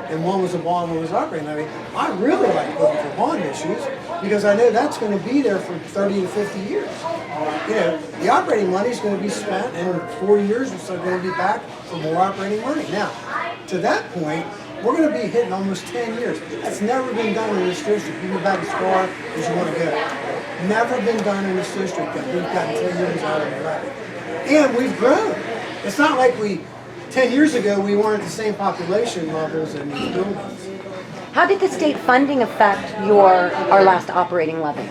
and one was a bond, one was operating levy, I really like voting for bond issues because I know that's going to be there for 30 to 50 years. You know, the operating money is going to be spent in 4 years, and so going to be back for more operating money. Now, to that point, we're going to be hitting almost 10 years. That's never been done in this district. You can back as far as you want to go. Never been done in this district that we've gotten 10 years out of the levy. And we've grown. It's not like 10 years ago, we weren't at the same population levels in these buildings. How did the state funding affect our last operating levy?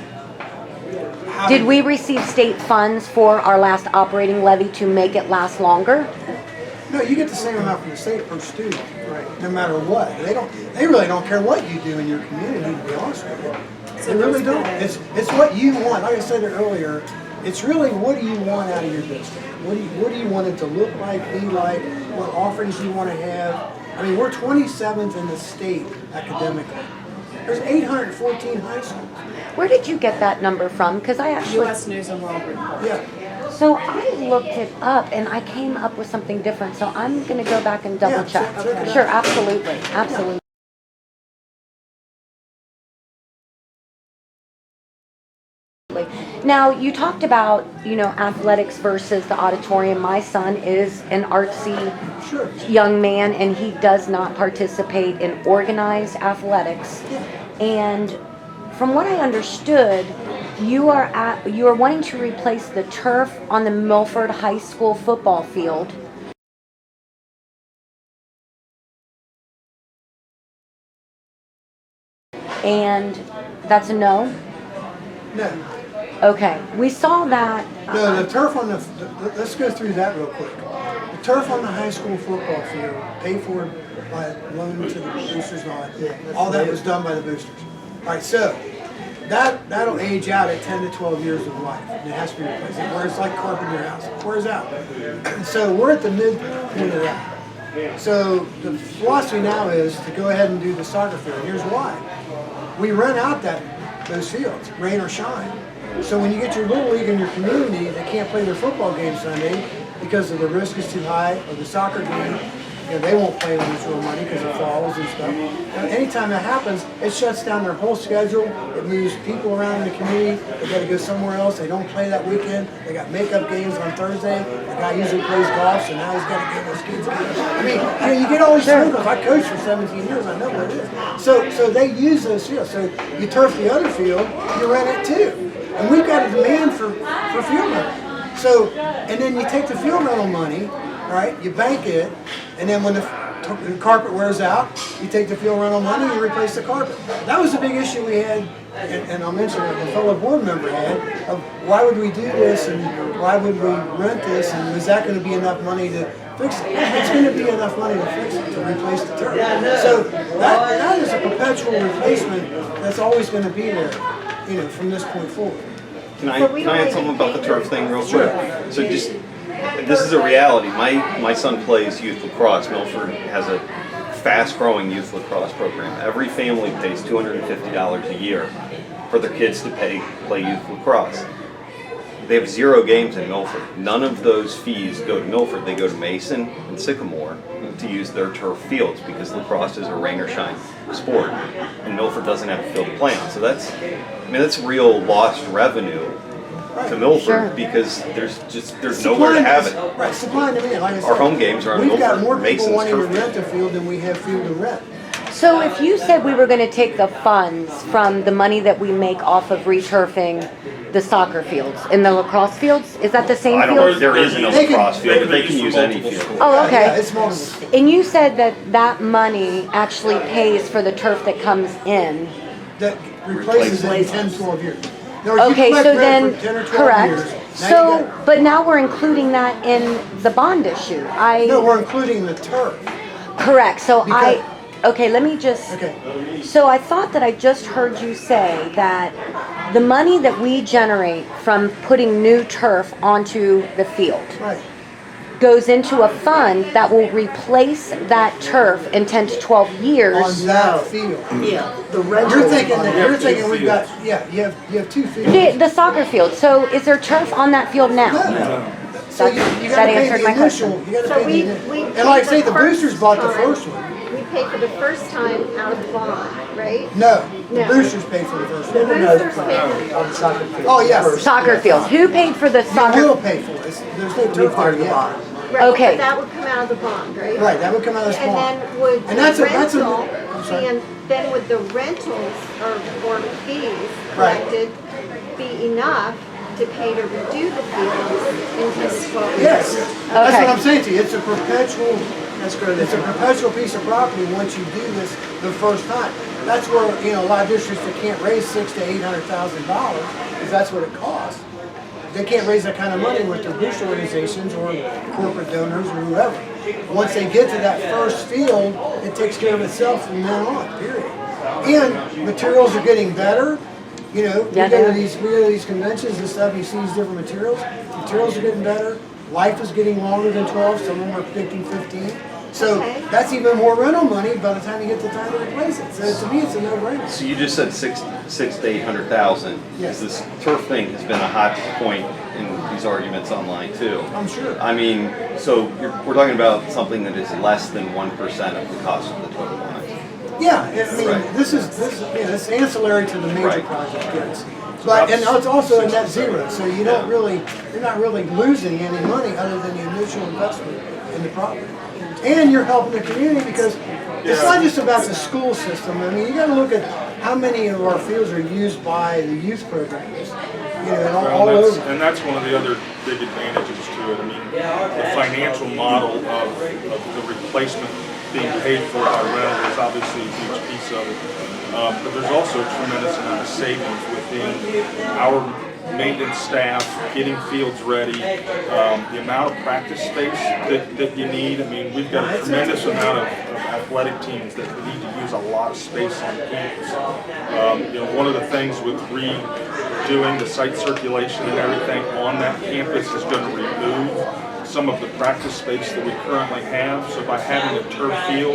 Did we receive state funds for our last operating levy to make it last longer? No, you get the same amount from the state per student, right? No matter what. They really don't care what you do in your community, to be honest with you. They really don't. It's what you want. Like I said earlier, it's really what do you want out of your district? What do you want it to look like, be like? What offerings you want to have? I mean, we're 27th in the state academically. There's 814 high schools. Where did you get that number from? Because I actually... U.S. News and World Report. Yeah. So I looked it up and I came up with something different. So I'm going to go back and double check. check it out. Sure, absolutely, absolutely. Now, you talked about, athletics versus the auditorium. My son is an artsy young man, and he does not participate in organized athletics. And from what I understood, you are wanting to replace the turf on the Milford High School football field. And that's a no? No. Okay, we saw that. No, the turf on let's go through that real quick. The turf on the high school football field, paid for by loan to the boosters and all that. All that was done by the boosters. All right, so that'll age out at 10 to 12 years of life. And it has to be replaced. Where it's like carpet in your house. It wears out. So we're at the midpoint of that. So the philosophy now is to go ahead and do the soccer field. Here's why. We rent out those fields, rain or shine. So when you get your little league in your community that can't play their football game Sunday because of the risk is too high, or the soccer game, they won't play when it's real money because of falls and stuff. And anytime that happens, it shuts down their whole schedule. It moves people around in the community. They got to go somewhere else. They don't play that weekend. They got makeup games on Thursday. The guy usually plays golf, so now he's got to get those kids games. I mean, you get all these fields. I coached for 17 years. I know what it is. So they use those fields. So you turf the other field, you rent it too. And we've got a demand for field rental. So, and then you take the field rental money, right? You bank it, and then when the carpet wears out, you take the field rental money and you replace the carpet. That was a big issue we had, and I'll mention what the fellow board member had, of why would we do this and why would we rent this, and is that going to be enough money to fix it? It's going to be enough money to fix it, to replace the turf. So that is a perpetual replacement that's always going to be there, from this point forward. Can I add something about the turf thing real quick? So just, this is a reality. My son plays youth lacrosse. Milford has a fast-growing youth lacrosse program. Every family pays $250 a year for their kids to play youth lacrosse. They have 0 games in Milford. None of those fees go to Milford. They go to Mason and Sycamore to use their turf fields because lacrosse is a rain or shine sport, and Milford doesn't have a field to play on. So that's real lost revenue to Milford because there's nowhere to have it. Right, supply and demand. Like I said, our home games are on Milford. We've got more Mason's people wanting to turf rent a field than we have field to rent. So if you said we were going to take the funds from the money that we make off of returfing the soccer fields and the lacrosse fields, is that the same I don't know if field? there is no lacrosse field, but they can use any field. Oh, okay. Yeah, it's multiple. And you said that money actually pays for the turf that comes in. That replaces it in 10, 12 years. No, you Okay, collect so rent then, for 10 or 12 correct. years. Now So, you got- but now we're including that in the bond issue. No, we're including the turf. Correct, so Because- okay, let me just. Okay. So I thought that I just heard you say that the money that we generate from putting new turf onto the field Right. goes into a fund that will replace that turf in 10 to 12 years. On that field. Yeah, the rental. You're thinking we've got, you have 2 fields. The soccer field. So is there turf on that field now? No. So you That gotta pay answered the my initial, question. you gotta So pay we the, pay and like I say, the the boosters first bought the time. first one. We pay for the first time out of the bond, right? No, the No. boosters paid for the first one. Boosters pay On the soccer field. Oh, yes. Soccer field. Who paid for the You soccer? will pay for it. There's no Be turf part there of the yet. bond. Right, Okay. but that would come out of the bond, right? Right, that would come out of this And bond. then would And the that's a- rental, I'm sorry. and then would the rentals or fees Right. collected be enough to pay to redo the fields in 10 to 12 years? Yes, that's Okay. what I'm saying to you. It's a perpetual, it's a perpetual piece of property once you do this the first time. That's where, a lot of districts that can't raise $600,000 to $800,000, because that's what it costs. They can't raise that kind of money with their booster organizations or corporate donors or whoever. Once they get to that first field, it takes care of itself from then on, period. And materials are getting better. We go to these conventions and stuff, you see these different materials. Materials are getting better. Life is getting longer than 12, some of them are predicting 15. So Okay. that's even more rental money by the time you get the time to replace it. So to me, it's a no-brainer. So you just said six to 800,000. Yes. This turf thing has been a hot point in these arguments online too. I'm sure. I mean, so we're talking about something that is less than 1% of the cost of the total bond. Yeah, I mean, Right. this is it's ancillary to the major Right. project, yes. But and it's also a net zero, so you're not really losing any money other than the initial investment in the property. And you're helping the community because it's not just about the school system. I mean, you got to look at how many of our fields are used by the youth programs? You know, and all Well, over. and that's one of the other big advantages to it. I mean, the financial model of the replacement being paid for by rental is obviously a huge piece of it. But there's also a tremendous amount of savings within our maintenance staff, getting fields ready, the amount of practice space that you need. I mean, we've got a tremendous amount of athletic teams that need to use a lot of space on campus. You know, one of the things with redoing the site circulation and everything on that campus is going to remove some of the practice space that we currently have. So by having a turf field,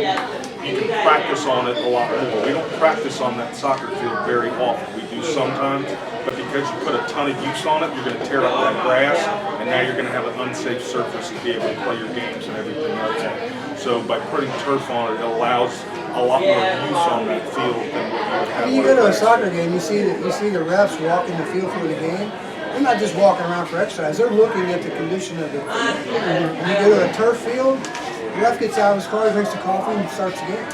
you can practice on it a lot more. We don't practice on that soccer field very often. We do sometimes, but because you put a ton of use on it, you're going to tear up that grass, and now you're going to have an unsafe surface to be able to play your games and everything else. So by putting turf on it, it allows a lot more use on that field than what you would have. When you go to a soccer game, you see the refs walking the field for the game. They're not just walking around for exercise. They're looking at the condition of the field. When you go to a turf field, the ref gets out of his car, drinks the coffee, and starts the game.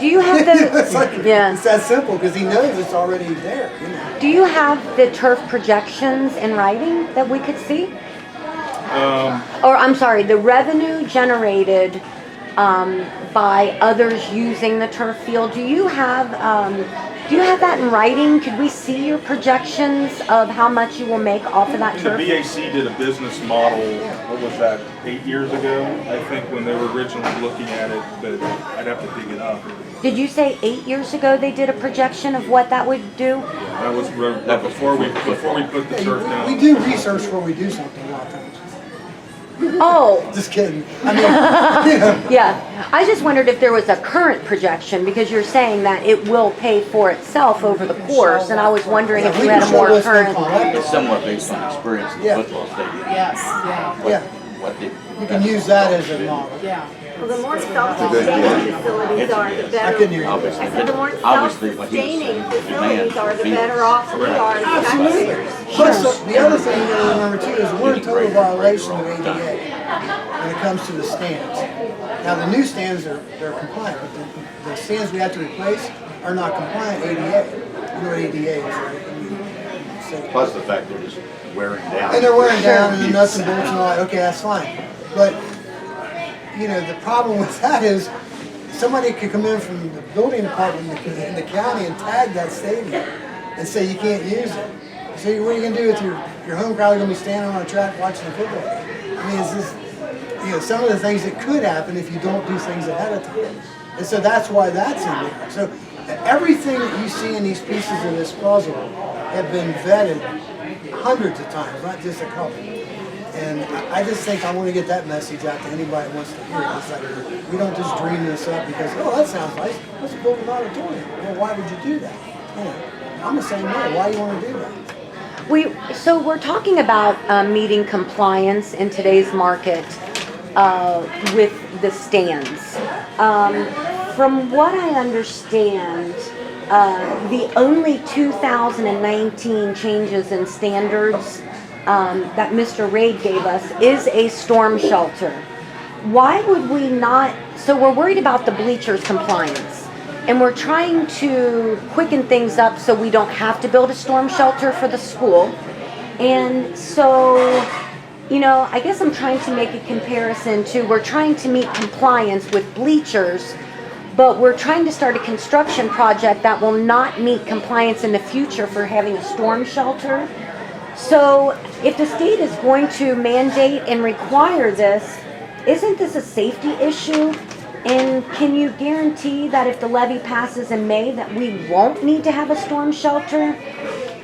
Do you have the? It's like, it's that simple because he knows it's already there. You know. Do you have the turf projections in writing that we could see? Or I'm sorry, the revenue generated by others using the turf field. Do you have that in writing? Could we see your projections of how much you will make off of that turf? The BAC did a business model, what was that, 8 years ago, I think, when they were originally looking at it, but I'd have to dig it up. Did you say 8 years ago they did a projection of what that would do? That was before we put the turf down. We do research before we do something a lot of times. Oh. Just kidding. I mean, you know. Yeah. I just wondered if there was a current projection because you're saying that it will pay for itself over the course, and I was wondering if you had a more current. It's somewhat based on experience in the football stadium. Yes, yeah. You can use that as a model. Yeah. Well, the more self-sustaining facilities are, the I better. can hear you. I said the more self-sustaining facilities are, the better off we are as taxpayers. Plus, the other thing you gotta remember too is we're in total violation of ADA when it comes to the stands. Now, the new stands they're compliant, but the stands we have to replace are not compliant ADA. You know what ADA is, right? I mean, so- Plus the fact they're just wearing down. And they're wearing down and the nuts and bolts and all that, okay, that's fine. But, you know, the problem with that is somebody could come in from the building department in the county and tag that stadium and say you can't use it. So what are you gonna do with your home crowd? Gonna be standing on a track watching the football game? I mean, it's just, you know, some of the things that could happen if you don't do things ahead of time. And so that's why that's in there. So everything that you see in these pieces of this puzzle have been vetted hundreds of times, not just a couple. And I just think I want to get that message out to anybody that wants to hear it. It's like, we don't just dream this up because, oh, that sounds nice. Let's build an auditorium. Well, why would you do that? You know, I'm the same way. Why do you want to do that? So we're talking about meeting compliance in today's market with the stands. From what I understand, the only 2019 changes in standards that Mr. Raid gave us is a storm shelter. Why would we not, so we're worried about the bleachers compliance, and we're trying to quicken things up so we don't have to build a storm shelter for the school. And so, you know, I guess I'm trying to make a comparison to, we're trying to meet compliance with bleachers, but we're trying to start a construction project that will not meet compliance in the future for having a storm shelter. So if the state is going to mandate and require this, isn't this a safety issue? And can you guarantee that if the levy passes in May that we won't need to have a storm shelter?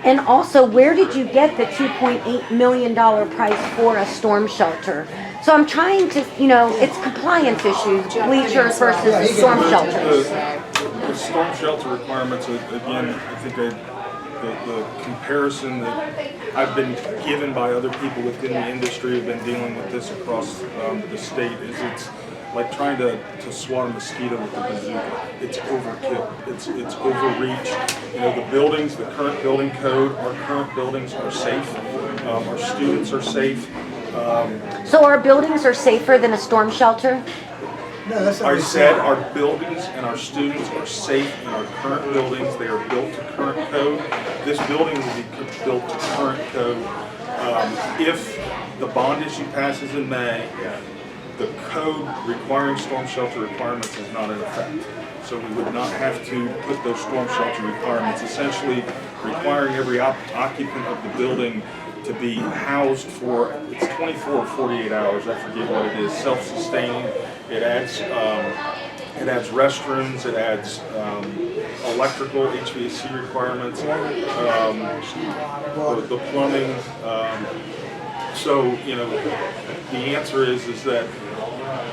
And also, where did you get the $2.8 million price for a storm shelter? So I'm trying to, you know, it's compliance issues, bleachers versus storm shelters. The storm shelter requirements, again, I think the comparison that I've been given by other people within the industry who've been dealing with this across the state is it's like trying to swat a mosquito with a bazooka. It's overkill. It's overreach. You know, the buildings, the current building code, our current buildings are safe. Our students are safe. So our buildings are safer than a storm shelter? No, that's not I what he said said. our buildings and our students are safe in our current buildings. They are built to current code. This building will be built to current code. If the bond issue passes in May, the code requiring storm shelter requirements is not in effect. So we would not have to put those storm shelter requirements, essentially requiring every occupant of the building to be housed for, it's 24 or 48 hours, I forget what it is, self-sustaining. It adds restrooms, it adds electrical, HVAC requirements, the plumbing. So, you know, the answer is that,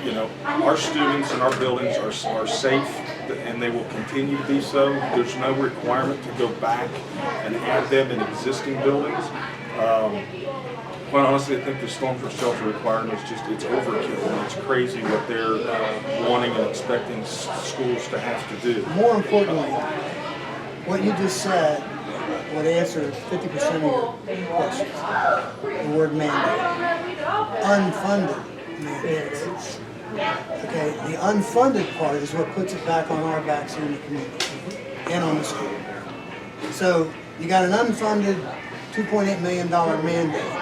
you know, our students and our buildings are safe, and they will continue to be so. There's no requirement to go back and add them in existing buildings. Quite honestly, I think the storm shelter requirement is it's overkill, and it's crazy what they're wanting and expecting schools to have to do. More importantly, what you just said would answer 50% of your questions. The word mandate. Unfunded mandates. Okay, the unfunded part is what puts it back on our backs here in the community and on the school. So you got an unfunded $2.8 million mandate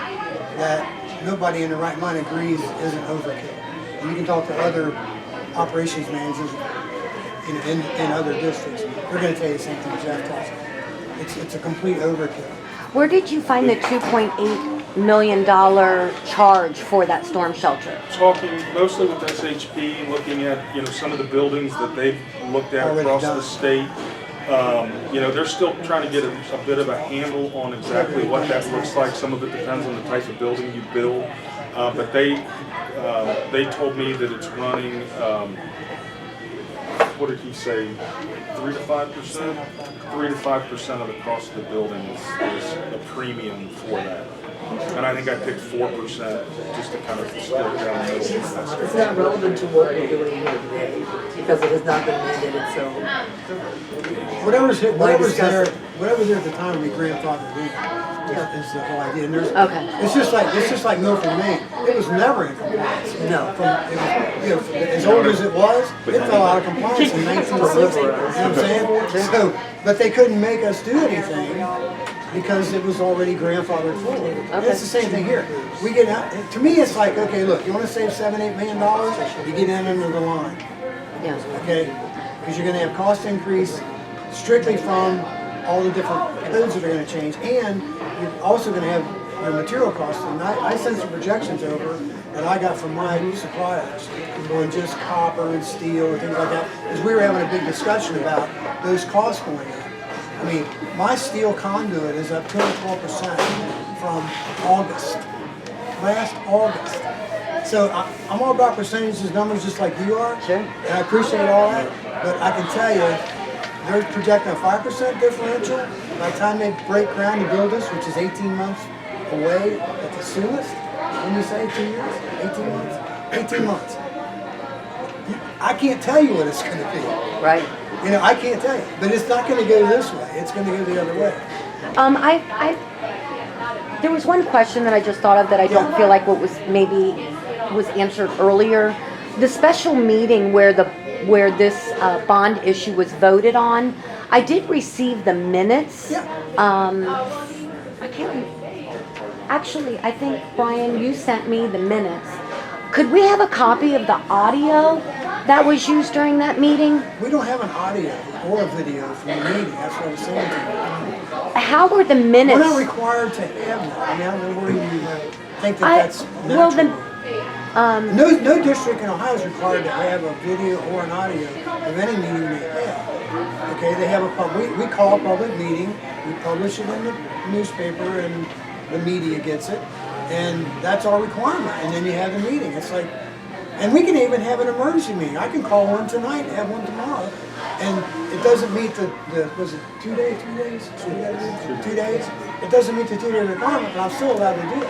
that nobody in their right mind agrees isn't overkill. And you can talk to other operations managers in other districts. They're going to tell you the same thing Jeff tells you. It's a complete overkill. Where did you find the $2.8 million charge for that storm shelter? Talking mostly with SHP, looking at, you know, some of the buildings that they've looked at Already across done. the state. You know, they're still trying to get a bit of a handle on exactly what that looks like. Some of it depends on the type of building you build. But they told me that it's running, what did he say, 3 to 5%? 3 to 5% of the cost of the building is a premium for that. And I think I picked 4% just to kind of split it down the middle. It's not relevant to what we're doing here today, because it has not been mandated, so. Whatever's discuss there, it? whatever's there at the time we grandfathered in is the whole idea. And there's, Okay. it's just like Milford, Maine. It was never in compliance. No. As old as it was, it fell out of compliance in 1960. You know what I'm saying? So, but they couldn't make us do anything because it was already grandfathered forward. And it's the same thing here. We get out, to me, it's like, okay, look, you want to save $7-8 million, you get in under the line. Yeah. Okay? Because you're going to have cost increase strictly from all the different codes that are going to change, and you're also going to have your material costs. And I sent some projections over that I got from my suppliers on just copper and steel and things like that, because we were having a big discussion about those costs going up. I mean, my steel conduit is up 10 or 12% from August, last August. So I'm all about percentages, numbers, just like you are. Sure. And I appreciate all that, but I can tell you, they're projecting a 5% differential by the time they break ground to build this, which is 18 months away at the soonest. When you say 2 years, 18 months, 18 months. I can't tell you what it's going to be. Right. You know, I can't tell you, but it's not going to go this way. It's going to go the other way. There was one question that I just thought of that I don't feel like was answered earlier. The special meeting where this bond issue was voted on, I did receive the minutes. Yeah. I can't. Actually, I think Brian, you sent me the minutes. Could we have a copy of the audio that was used during that meeting? We don't have an audio or a video from the meeting. That's what I was saying to you. How were the minutes? We're not required to have that. I mean, I don't know where you think that that's well, natural. then, No district in Ohio is required to have a video or an audio of any meeting they have. Okay, they have we call a public meeting, we publish it in the newspaper, and the media gets it, and that's our requirement. And then you have the meeting. It's like, and we can even have an emergency meeting. I can call one tonight and have one tomorrow, and it doesn't meet the was it 2 days, 3 days? 2 days. It doesn't meet the 2-day requirement, but I'm still allowed to do it.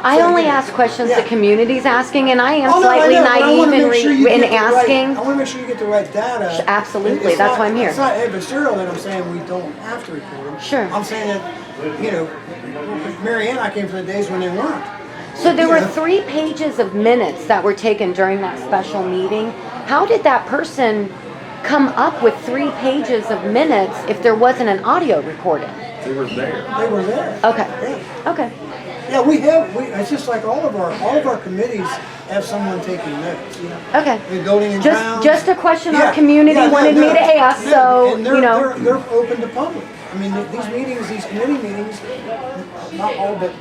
I only ask questions the community's asking, and I am Oh, no, slightly I know, but I wanna naive make sure you in get the right- asking. I want to make sure you get the right data. Absolutely, It's that's not- why I'm here. It's not adversarial that I'm saying we don't have to record them. Sure. I'm saying that, you know, Mary Ann, I came from the days when they weren't. So there You were know. 3 pages of minutes that were taken during that special meeting. how did that person come up with 3 pages of minutes if there wasn't an audio recording? They were there. They were there. Okay. Yeah. Okay. Yeah, it's just like all of our committees have someone taking notes, you know. Okay. The building and grounds. Just a question Yeah, our community yeah, no, wanted me no, to ask, no, so, and you know. they're open to public. I mean, these meetings, these committee meetings, not all, but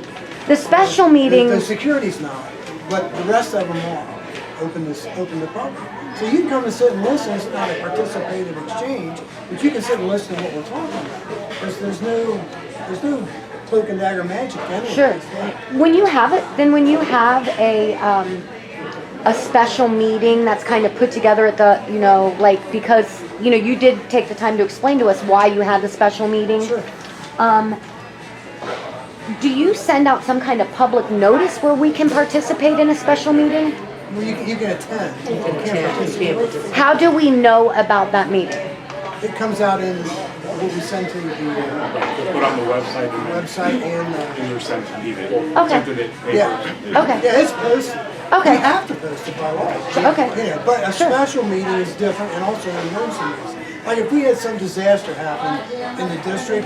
The special the meetings, security's not, but the rest of them are open to public. So you can come and sit and listen. It's not a participative exchange, but you can sit and listen to what we're talking about. Because there's no cloak and dagger magic anyway. sure. When you have a special meeting that's kind of put together at the, you know, like, because, you know, you did take the time to explain to us why you had the special meeting. Sure. Do you send out some kind of public notice where we can participate in a special meeting? Well, you can attend. You can't attend, participate. How do we know about that meeting? It comes out in what we send to the They put on the website website and they're sent to email. Okay. Sent to the yeah. papers. Okay. Yeah, it's posted. Okay. You have to post it by law. Okay. Yeah, but a Sure. special meeting is different, and also an emergency meeting. Like if we had some disaster happen in the district,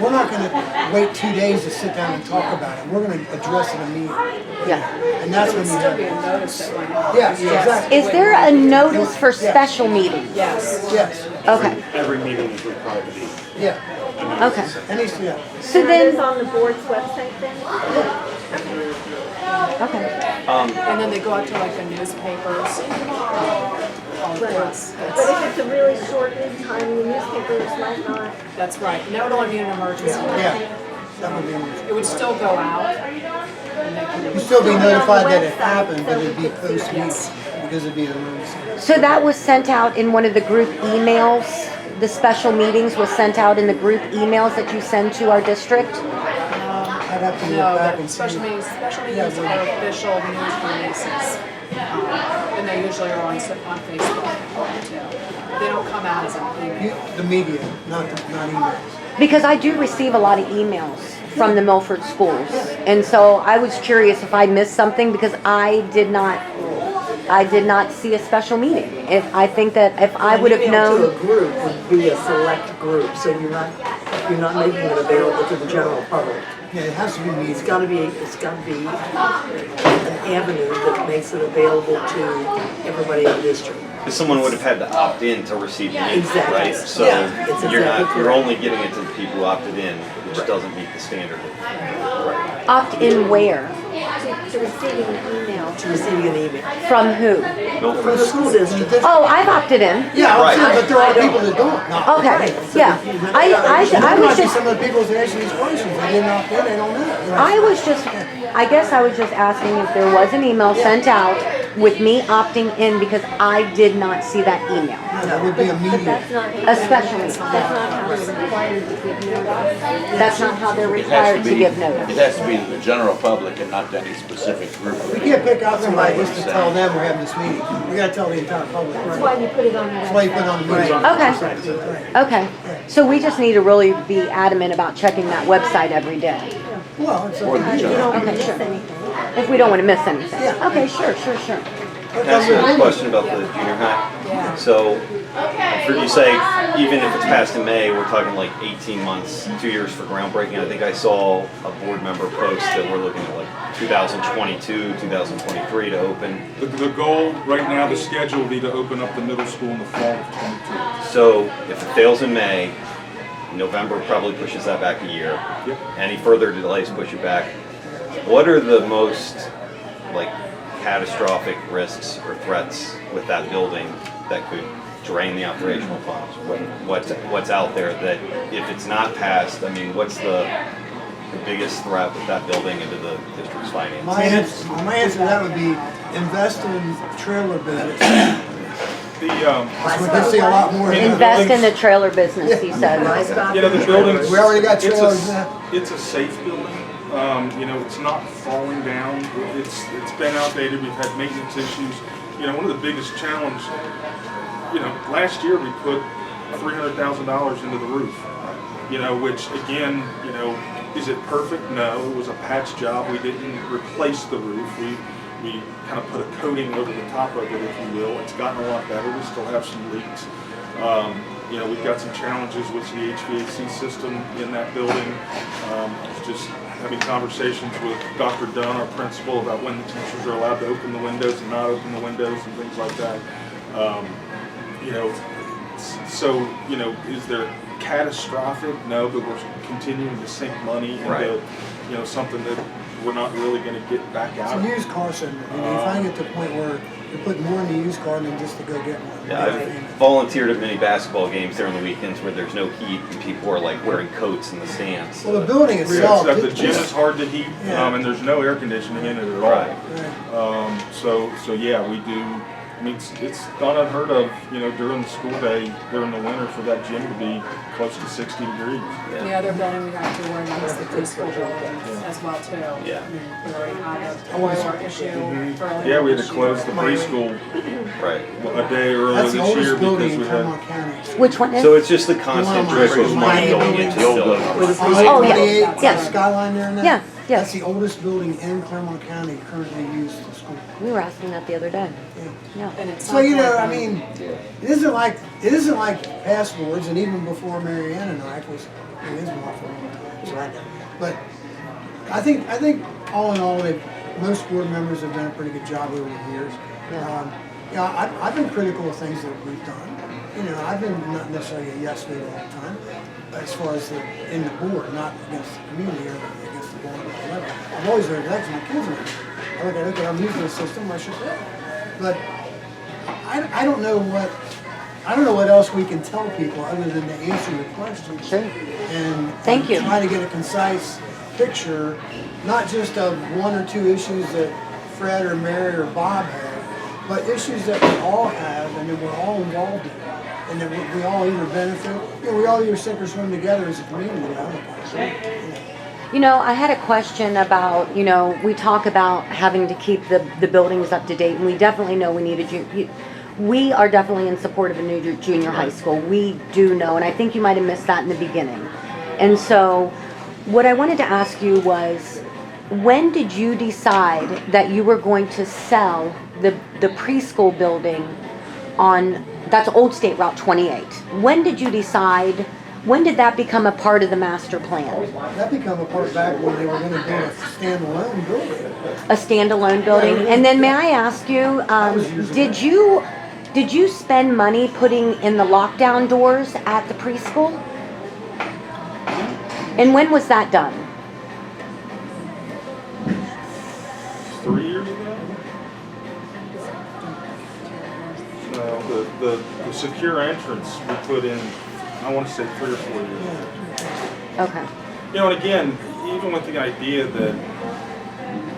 we're not going to wait 2 days to sit down and talk about it. We're going to address it immediately. Yeah. And that's There when would you still have. be a notice that went out. Yes, exactly. Is there a notice for special meetings? Yes. Yes. Okay. Every meeting is required to be. Yeah. Okay. And he's, yeah. So And that is then, on the board's website then? okay. And then they go out to like the newspapers, all the press. But if it's a really short lead time, the newspapers might not. That's right. And that would only be an emergency. Yeah. That would be. It would still go out. And they can. You'd still be on the notified that it website, happened, but so it'd we be could see it. post-meeting Yes. because it'd be an emergency. So that was sent out in one of the group emails? The special meetings was sent out in the group emails that you send to our district? I'd have to No, look back but and see. special meetings Yeah, are official news releases. And they usually are on Facebook too. They don't come out as an email. The media, not emails. Because I do receive a lot of emails from the Milford schools. And so I was curious if I missed something because I did not see a special meeting. I think that if I would have Email to known. a group would be a select group, so you're not making it available to the general public. Yeah, it has to be media. It's gotta be an avenue that makes it available to everybody in the district. Because someone would have had to opt in to receive the email, Exactly. right? So Yeah, it's exactly you're correct. only getting it to the people who opted in, which doesn't meet the standard. Opt in where? To receiving an email. To receiving an email. From who? From the school district. Oh, I've opted in. Yeah, Right. but there are people that don't. No. Okay, yeah. I There was might be just, some of the people that answer these questions, they didn't opt in, they don't know. I guess I was just asking if there was an email sent out with me opting in because I did not see that email. No, that would be a But media. that's not. Especially. That's not how they're required to give notice. That's not how they're It has required to be- give notice. It has to be to the general public and not to any specific group. We can't pick out somebody just to tell them we're having this meeting. We gotta tell the entire public. That's why you put it on the That's why you put it website. on the media. Okay, okay. So we just need to really be adamant about checking that website every day. Well, it's Or the okay. You general. don't Okay, miss sure. anything. If we don't want to miss anything. Yeah. Okay, sure. Can I ask you a question about the junior high? So, I've heard you say, even if it's passed in May, we're talking like 18 months, 2 years for groundbreaking. I think I saw a board member post that we're looking at like 2022, 2023 to open. The goal right now, the schedule will be to open up the middle school in the fall of '22. So, if it fails in May, November probably pushes that back a year. Yep. Any further delays push it back. What are the most like catastrophic risks or threats with that building that could drain the operational funds? What's out there that if it's not passed, I mean, what's the biggest threat with that building into the district's finances? My answer to that would be invest in trailer business. The, We can see a lot more. Invest in the trailer business, he said. the building's. We already got it's a- trailers now. It's a safe building. It's not falling down. It's been outdated. We've had maintenance issues. One of the biggest challenges, last year we put $300,000 into the roof. Which again, is it perfect? No, it was a patch job. We didn't replace the roof. we kind of put a coating over the top of it, if you will. It's gotten a lot better. We still have some leaks. You know, we've got some challenges with the HVAC system in that building. Just having conversations with Dr. Dunn, our principal, about when the teachers are allowed to open the windows and not open the windows and things like that. You know, so, you know, is there catastrophic? No, but we're continuing to sink money into, you know, something that we're not really going to get back out. It's a used car syndrome. I mean, you find it to the point where you're putting more in the used car than just to go get one. Yeah, I've volunteered at many basketball games during the weekends where there's no heat and people are like wearing coats in the stands. Well, the building itself. The gym is hard to heat, and there's no air conditioning in it at all. Right. So yeah, we do. I mean, it's not unheard of, you know, during the school day, during the winter, for that gym to be close to 60 degrees. The other building we have to worry about is the preschool building as well too. Yeah. We already had a boiler issue earlier. Yeah, we had to close the preschool a day earlier That's the this year oldest building because in we Claremont had. County. Which one is? So it's just the constant trickle of money going into the building. Oh, yeah. Yeah. Skyline there and that? Yeah, yeah. That's the oldest building in Claremont County currently used for school. We were asking that the other day. Yeah. And it's So, you know, I mean, it isn't like passwords, and even before Mary Ann and I, because it is more for a long time, so I know. But I think all in all, most board members have done a pretty good job over the years. Yeah, I've been critical of things that we've done. You know, I've been not necessarily a yes vote all the time, as far as in the board, not against the community or against the board or whatever. I've always heard that my kids are. I look at it, I'm using the system, I should do. But I don't know what else we can tell people other than to answer your questions. Sure. And Thank you. try to get a concise picture, not just of one or two issues that Fred or Mary or Bob have, but issues that we all have and that we're all involved in. And that we all either benefit, you know, we all either sink or swim together as a community. You know, I had a question about, you know, we talk about having to keep the buildings up to date, and we definitely know we need we are definitely in support of a new junior high school. We do know, and I think you might have missed that in the beginning. And so what I wanted to ask you was, when did you decide that you were going to sell the preschool building on, that's Old State Route 28? When did you decide, when did that become a part of the master plan? That became a part back when they were going to build a standalone building. A standalone building? And then may I ask you, did you spend money putting in the lockdown doors at the preschool? And when was that done? 3 years ago? No, the secure entrance we put in, I want to say 3 or 4 years. Okay. You know, and again, even with the idea that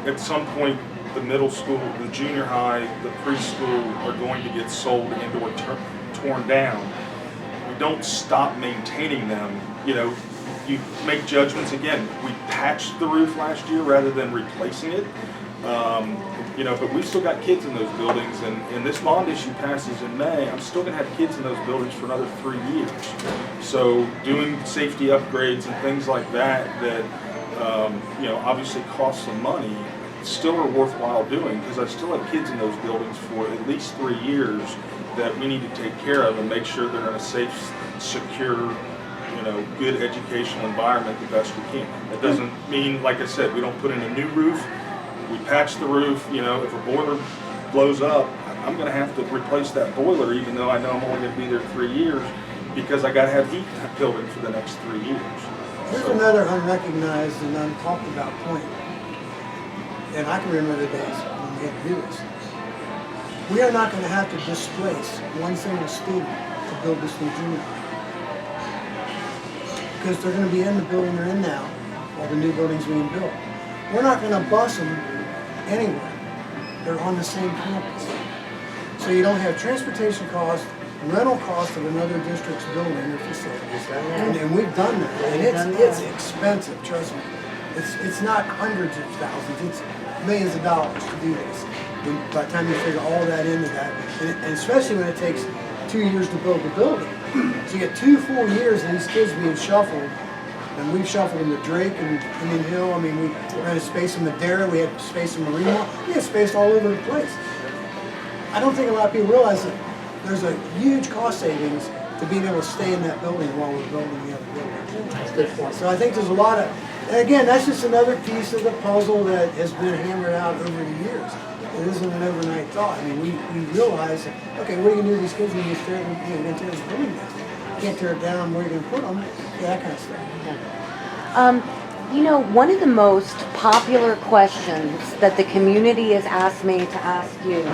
at some point the middle school, the junior high, the preschool are going to get sold and or torn down, we don't stop maintaining them. You know, you make judgments. Again, we patched the roof last year rather than replacing it. You know, but we've still got kids in those buildings, and this bond issue passes in May. I'm still going to have kids in those buildings for another 3 years. So doing safety upgrades and things like that you know, obviously cost some money, still are worthwhile doing, because I still have kids in those buildings for at least 3 years that we need to take care of and make sure they're in a safe, secure, you know, good educational environment the best we can. That doesn't mean, like I said, we don't put in a new roof. We patch the roof. You know, if a boiler blows up, I'm going to have to replace that boiler, even though I know I'm only going to be there 3 years, because I got to have heat in that building for the next 3 years. There's another unrecognized and untalked about point, and I can remember the days when we had to do this. We are not going to have to displace one single student to build this new junior high, because they're going to be in the building they're in now while the new building's being built. We're not going to bus them anywhere. They're on the same campus. So you don't have transportation costs, rental costs of another district's building or facilities. And we've done that. And it's expensive, trust me. It's not hundreds of thousands, it's millions of dollars to do this. And by the time you figure all that into that, and especially when it takes 2 years to build the building. So you get 2 full years of these kids being shuffled And we've shuffled them to Drake and Indian Hill. I mean, we had space in Madera, we had space in Marine Mall, we had space all over the place. I don't think a lot of people realize that there's a huge cost savings to being able to stay in that building while we're building the other building. That's a good point. So I think there's a lot of, and again, that's just another piece of the puzzle that has been hammered out over the years. It isn't an overnight thought. I mean, we realize, that, okay, what are you going to do with these kids when you tear them, you're going to tear this building down? You can't tear it down, where are you going to put them? Yeah, that kind of stuff. You know, one of the most popular questions that the community has asked me to ask you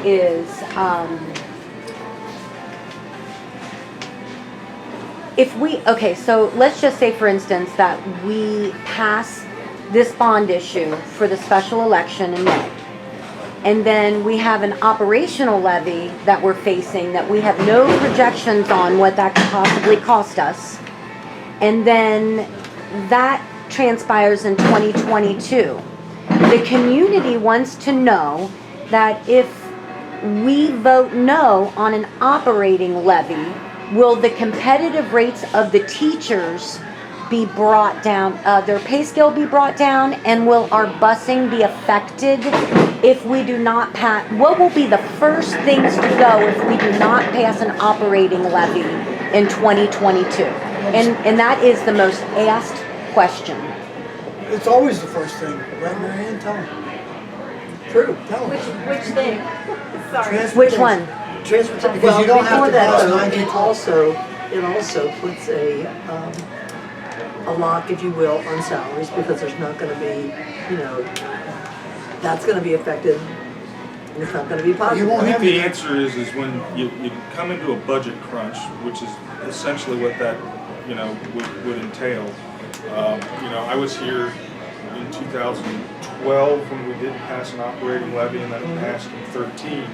is, okay, so let's just say, for instance, that we pass this bond issue for the special election in May. And then we have an operational levy that we're facing that we have no projections on what that could possibly cost us. And then that transpires in 2022. The community wants to know that if we vote no on an operating levy, will the competitive rates of the teachers be brought down, their pay scale be brought down, and will our busing be affected if we do not pass? What will be the first things to go if we do not pass an operating levy in 2022? And that is the most asked question. It's always the first thing, right, Marianne? Tell them. True. Tell them. Which thing? Sorry. Which one? Transportation. Because you don't have Before to that, pass though, 90 it also puts a lock, if you will, on salaries, because there's not gonna be, you know, that's gonna be affected, and it's not gonna be positive. I think the answer is when you come into a budget crunch, which is essentially what that, would entail. I was here in 2012 when we didn't pass an operating levy, and then it passed in 13.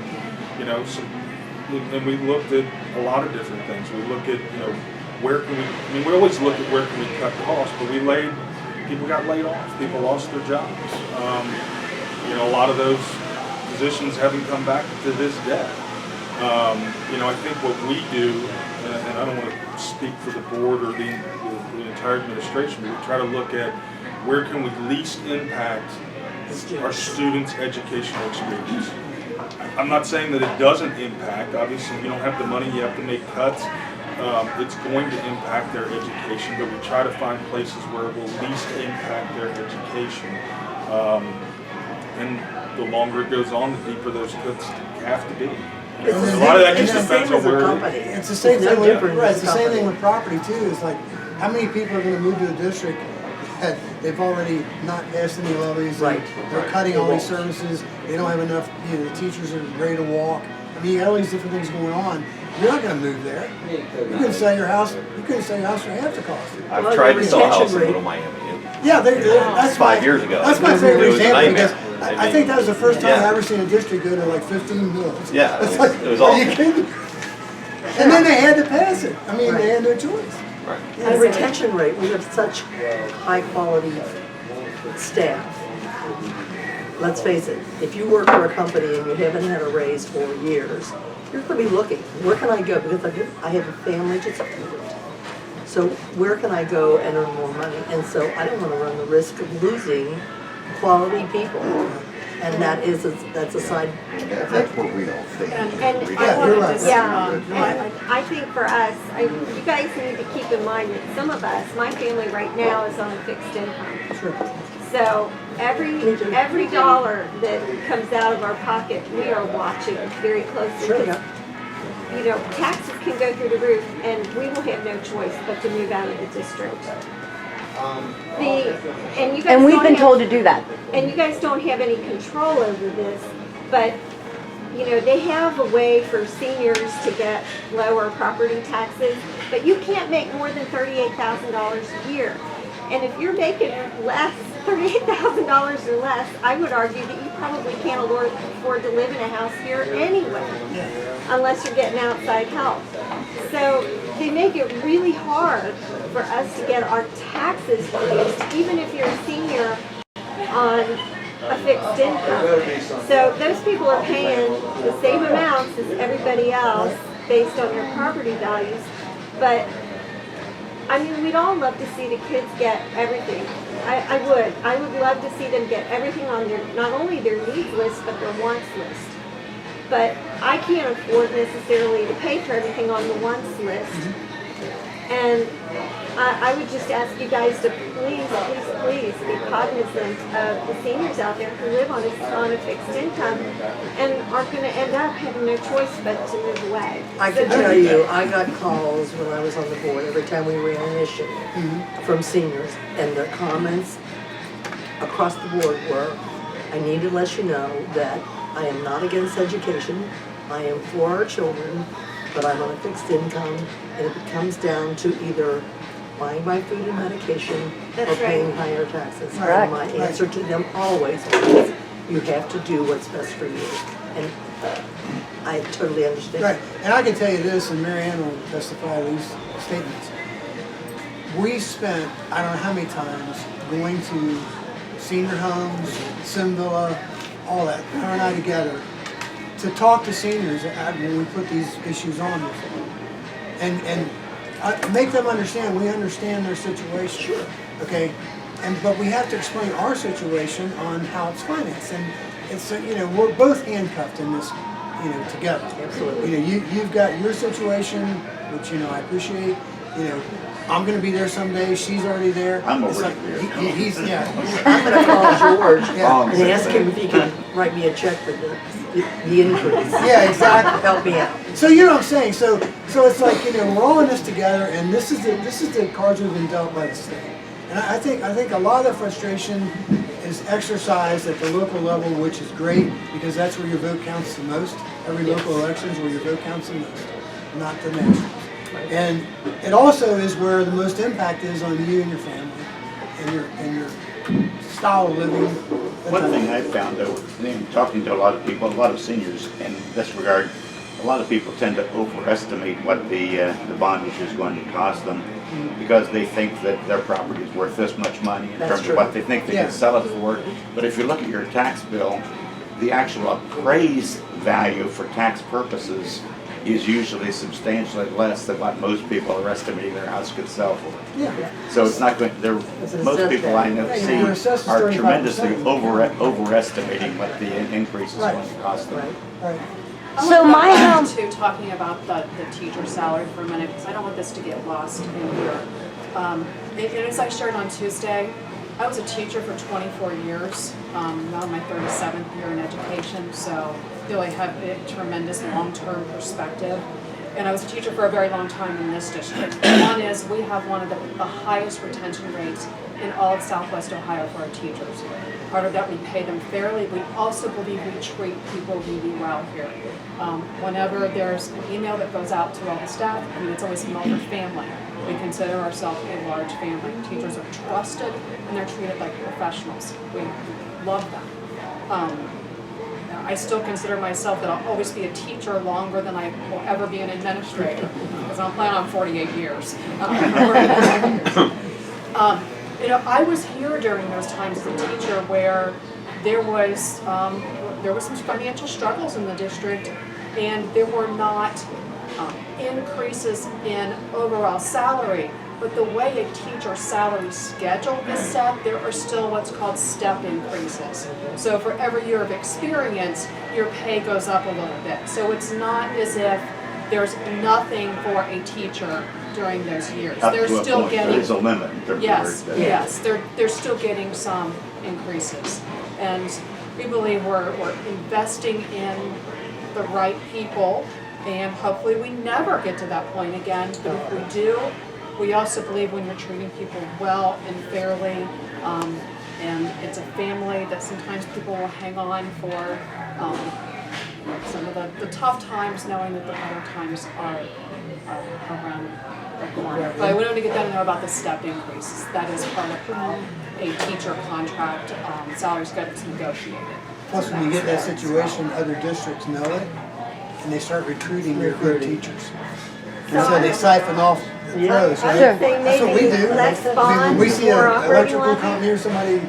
And we looked at a lot of different things. We look at, where can we, we always look at where can we cut costs, but people got laid off, people lost their jobs. A lot of those positions haven't come back to this day. I think what we do, and I don't want to speak for the board or the entire administration, but we try to look at where can we least impact our students' educational experience. I'm not saying that it doesn't impact. Obviously, if you don't have the money, you have to make cuts. It's going to impact their education, but we try to find places where it will least impact their education. And the longer it goes on, the deeper those cuts have to be. A lot of that just depends on where it is. It's the same thing it's the same thing with property too. It's like, how many people are going to move to the district that they've already not passed any levies? Right. They're cutting all these services. They don't have enough. The teachers are ready to walk. I mean, you got all these different things going on. You're not going to move there. You couldn't sell your house. You couldn't sell your house for half the cost. I've tried to sell a house in Little Miami. Yeah, that's 5 years ago. That's my favorite It was a example nightmare. because I think that was the first time I ever seen a district go to like 15 mills. Yeah, It's it like, was are you awful. kidding? And then they had to pass it. I mean, they had no choice. Right. And retention rate, we have such high quality staff. Let's face it, if you work for a company and you haven't had a raise for years, you're gonna be looking, where can I go? Because I have a family to support. So where can I go and earn more money? And so I don't wanna run the risk of losing quality people. And that's a side. That's what we don't think. And We I don't. wanted right. to, I think for us, you guys need to keep in mind that some of us, my family right now is on fixed income. Sure. So every dollar that comes out of our pocket, we are watching very closely. Sure, because, taxes can go through the roof, and we will have no choice but to move out of the district. And you guys And we've don't been have- told to do that. And you guys don't have any control over this, but, they have a way for seniors to get lower property taxes, but you can't make more than $38,000 a year. And if you're making less, $38,000 or less, I would argue that you probably can't afford to live in a house here anyway, unless you're getting outside help. So they make it really hard for us to get our taxes reduced, even if you're a senior on a fixed income. So those people are paying the same amounts as everybody else based on their property values, but I mean, we'd all love to see the kids get everything. I would love to see them get everything on their, not only their needs list, but their wants list. But I can't afford necessarily to pay for everything on the wants list. And I would just ask you guys to please be cognizant of the seniors out there who live on a fixed income and aren't going to end up having no choice but to move away. I can tell you, I got calls when I was on the board every time we ran an issue from seniors, and their comments across the board were, I need to let you know that I am not against education. I am for our children, but I'm on a fixed income, and it comes down to either buying my food and medication or paying higher taxes. And my answer to them always was, you have to do what's best for you. And I totally understand. Right, and I can tell you this, and Mary Ann will testify to these statements. We spent, I don't know how many times, going to senior homes, Sim Villa, all that, her and I together, to talk to seniors when we put these issues on before. And make them understand, we understand their situation. Sure. Okay, but we have to explain our situation on how it's financed. And it's, we're both handcuffed in this, together. Absolutely. You've got your situation, which, I appreciate, I'm gonna be there someday, she's already there. I'm It's over like, here. he's, yeah. I'm gonna call George Yeah. and ask him if he can write me a check for the increase. Yeah, exactly. Help me out. So you know what I'm saying? So it's like, we're all in this together, and this is the cards we've been dealt by the state. And I think a lot of the frustration is exercised at the local level, which is great, because that's where your vote counts the most. Every local election is where your vote counts the most, not the national. And it also is where the most impact is on you and your family, and your style of living. One thing I've found though, in talking to a lot of people, a lot of seniors in this regard, a lot of people tend to overestimate what the bondage is going to cost them, because they think that their property is worth this much money in terms of what they think they can sell it for. But if you look at your tax bill, the actual appraised value for tax purposes is usually substantially less than what most people are estimating their house could sell for. Yeah. So it's not going, most people I know see are tremendously overestimating what the increase is going to cost them. Right. So my home, To talking about the teacher salary for a minute, because I don't want this to get lost in here. And as I shared on Tuesday, I was a teacher for 24 years, now my 37th year in education, so I feel I have a tremendous long-term perspective. And I was a teacher for a very long time in this district. One is we have one of the highest retention rates in all of Southwest Ohio for our teachers. Part of that, we pay them fairly. We also believe we treat people really well here. Whenever there's an email that goes out to all the staff, it's always an older family. We consider ourselves a large family. Teachers are trusted and they're treated like professionals. We love them. I still consider myself that I'll always be a teacher longer than I will ever be an administrator, because I'm planning on 48 years. I was here during those times as a teacher where there was some financial struggles in the district, and there were not increases in overall salary. But the way a teacher's salary schedule is set, there are still what's called step increases. So for every year of experience, your pay goes up a little bit. So it's not as if there's nothing for a teacher during those years. They're still getting. There's a limit in terms of yes, they're still getting some increases. And we believe we're investing in the right people, and hopefully we never get to that point again. But if we do, we also believe when you're treating people well and fairly, and it's a family, that sometimes people will hang on for some of the tough times, knowing that the better times are around the corner. But I wanted to get down and know about the step increases. That is part of how a teacher contract salary schedule is negotiated. Plus, when you get that situation, other districts know it, and they start recruiting their good teachers. And so they siphon off the pros, right? That's what we do. When we see an electrical company or somebody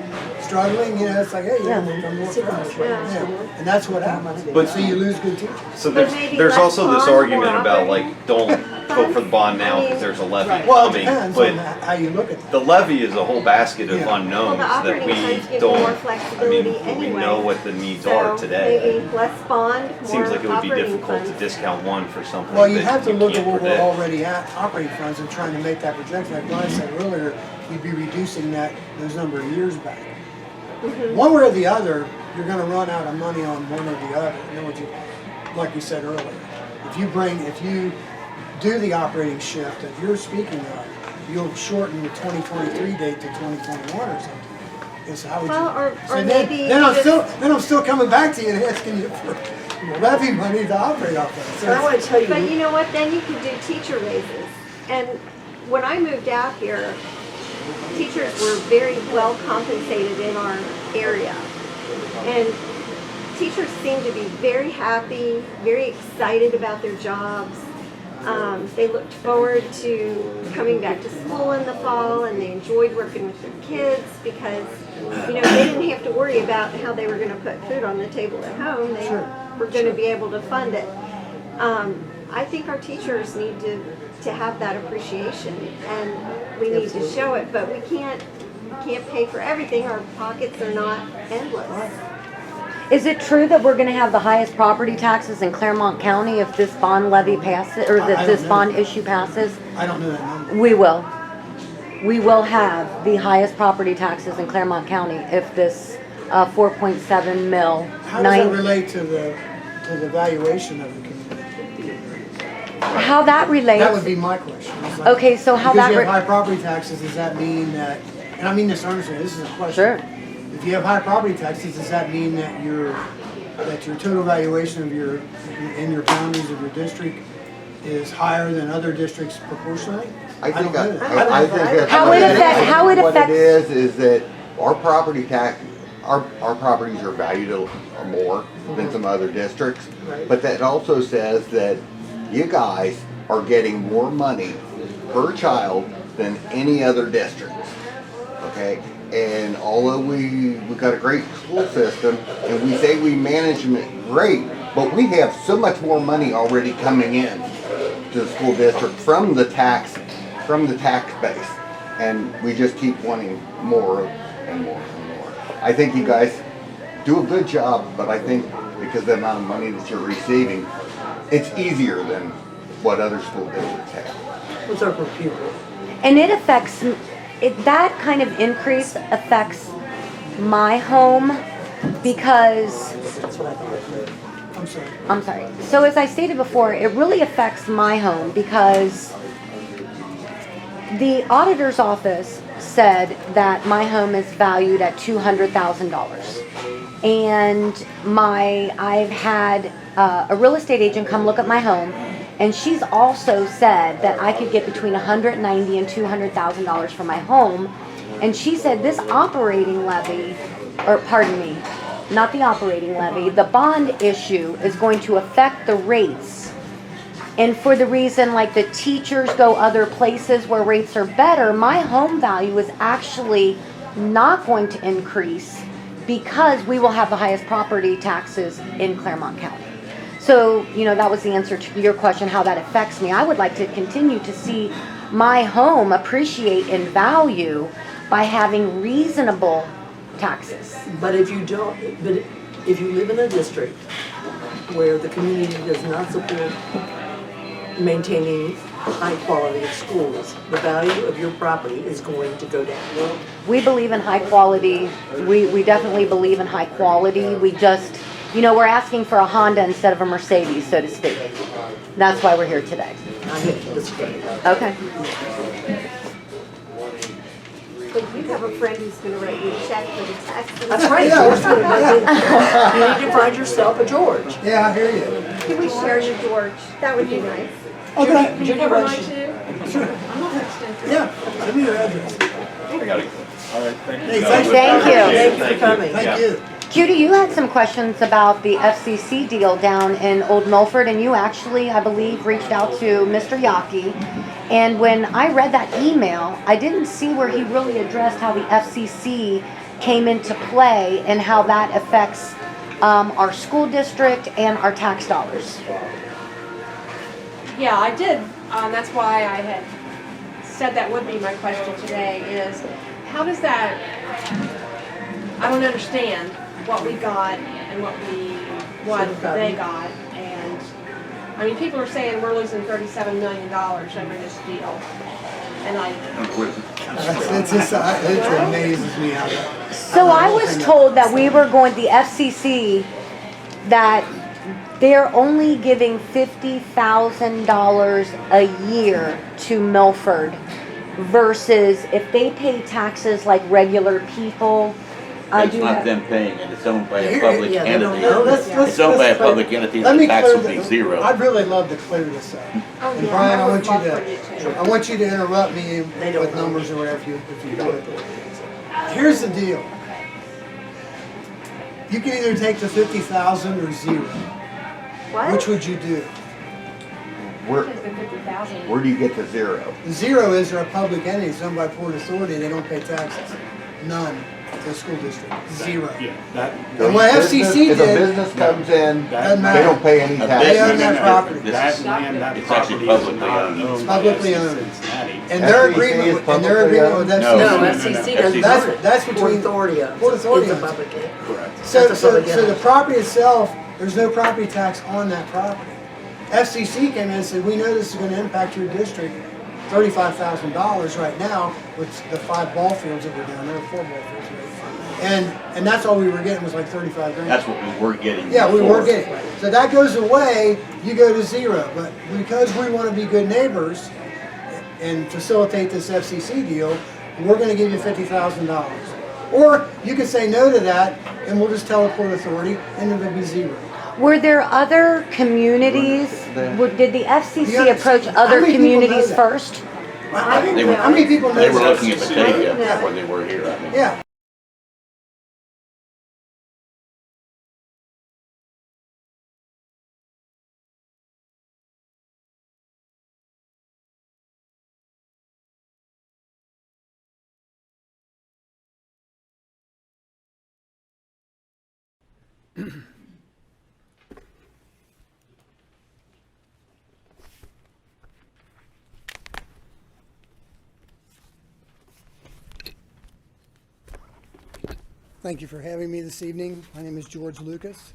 struggling, it's like, hey, you want to come work for us. And that's what happens. But so you lose good teachers. So there's also this argument about like don't vote for the bond now because there's a levy Well, it coming, depends but on how you look at that. the levy is a whole basket of Yeah. unknowns Well, the that operating we funds give you more don't, I flexibility mean, we anyway. know what the needs So are today. maybe less bond, It more seems like it would be operating difficult to funds. discount one for something Well, you that have to you look at can't what we're predict. already at, operating funds, and trying to make that projection. Like Brian said earlier, you'd be reducing those number of years back. One way or the other, you're gonna run out of money on one or the other. In other words, like we said earlier, if you do the operating shift that you're speaking of, you'll shorten the 2023 date to 2021 or something. Is how would Well, you? or So maybe then I'm just- still coming back to you and asking you for levy money to operate off of. So I want to tell you. But you know what, then you could do teacher raises. And when I moved out here, teachers were very well compensated in our area. And teachers seem to be very happy, very excited about their jobs. They looked forward to coming back to school in the fall, and they enjoyed working with their kids because, you know, they didn't have to worry about how they were going to put food on the table at home. They were going to be able to fund it. I think our teachers need to have that appreciation, and we need to show it, but we can't pay for everything. Our pockets are not endless. Is it true that we're gonna have the highest property taxes in Claremont County if this bond levy passes, or I that don't this know. bond issue passes? I don't know that number. We will. We will have the highest property taxes in Claremont County if this 4.7 mil. How does that relate to the valuation of the community? How that relates? That would be my question. It's like, Okay, so how because that you have re- high property taxes, does that mean that, and I mean this earnestly, this is a question. Sure. If you have high property taxes, does that mean that your total valuation of in your boundaries of your district is higher than other districts proportionally? I think don't know that. I think that's. How it What affects- it is that our property tax, our properties are valued more than some other districts. But that also says that you guys are getting more money per child than any other district. Okay? And although we've got a great school system and we say we manage it great, but we have so much more money already coming in to the school district from the tax base, and we just keep wanting more and more and more. I think you guys do a good job, but I think because of the amount of money that you're receiving, it's easier than what other school districts have. What's our per pupil? And it affects, that kind of increase affects my home because, That's what I thought. I'm sorry. So as I stated before, it really affects my home because the auditor's office said that my home is valued at $200,000. And I've had a real estate agent come look at my home, and she's also said that I could get between $190,000 and $200,000 for my home. And she said this operating levy, or pardon me, not the operating levy, the bond issue is going to affect the rates. And for the reason like the teachers go other places where rates are better, my home value is actually not going to increase because we will have the highest property taxes in Claremont County. So, you know, that was the answer to your question, how that affects me. I would like to continue to see my home appreciate in value by having reasonable taxes. But if you don't, but if you live in a district where the community does not support maintaining high quality of schools, the value of your property is going to go down. We believe in high quality. We definitely believe in high quality. We just, you know, we're asking for a Honda instead of a Mercedes, so to speak. That's why we're here today. I hate to disagree. Okay. But you have a friend who's going to write you a check for the taxes. That's right, George. You need to find yourself a George. Yeah, I hear you. Can we share your George? That would be nice. Okay. Judy writes you. Yeah, send me your address. I gotta go. All right, thank you. Hey, thanks for Thank coming. you. Thank you for coming. Thank you. Judy, you had some questions about the FCC deal down in Old Milford, and you actually, I believe, reached out to Mr. Yockey. And when I read that email, I didn't see where he really addressed how the FCC came into play and how that affects our school district and our tax dollars. Yeah, I did. That's why I had said that would be my question today is, how does that, I don't understand what we got and what they got. And, I mean, people are saying we're losing $37 million over this deal. And it amazes me how that. So I was told that we were going, the FCC, that they're only giving $50,000 a year to Milford versus if they pay taxes like regular people. It's not them paying it, it's owned by a public entity. Let's It's owned by a public entity, and the tax will be zero. I'd really love to clear this up. And Brian, I want you to interrupt me with numbers or whatever if you would. Here's the deal. You can either take the 50,000 or zero. What? Which would you do? Where do you get to zero? The zero is they're a public entity, it's owned by Port Authority, they don't pay taxes. None. To the school district. Zero. Yeah, that. And what FCC If a did, business comes in, doesn't they matter. don't pay any They taxes. own that property. That land, that It's actually property is publicly not owned. owned It's by publicly FC owned. Cincinnati. And their FCC agreement, is with- and their publicly agreement with owned? FCC. No, FCC doesn't That's- own it. that's Port between- Authority owns. Port Authority It's a owns. public entity. Correct. So That's a public the entity. property itself, there's no property tax on that property. FCC came in and said, we know this is gonna impact your district, $35,000 right now with the 5 ball fields that were down there, 4 ball fields. And that's all we were getting was like 35 grand. That's what we were getting. Yeah, we before. were getting. So that goes away, you go to zero. But because we want to be good neighbors and facilitate this FCC deal, we're going to give you $50,000. Or you could say no to that, and we'll just tell the Port Authority, and it'll be zero. Were there other communities, did the FCC Yeah, approach how other many people know communities that? first? They were, How many people know they were that? looking at Batavia before they were here, I think. Yeah. Thank you for having me this evening. My name is George Lucas.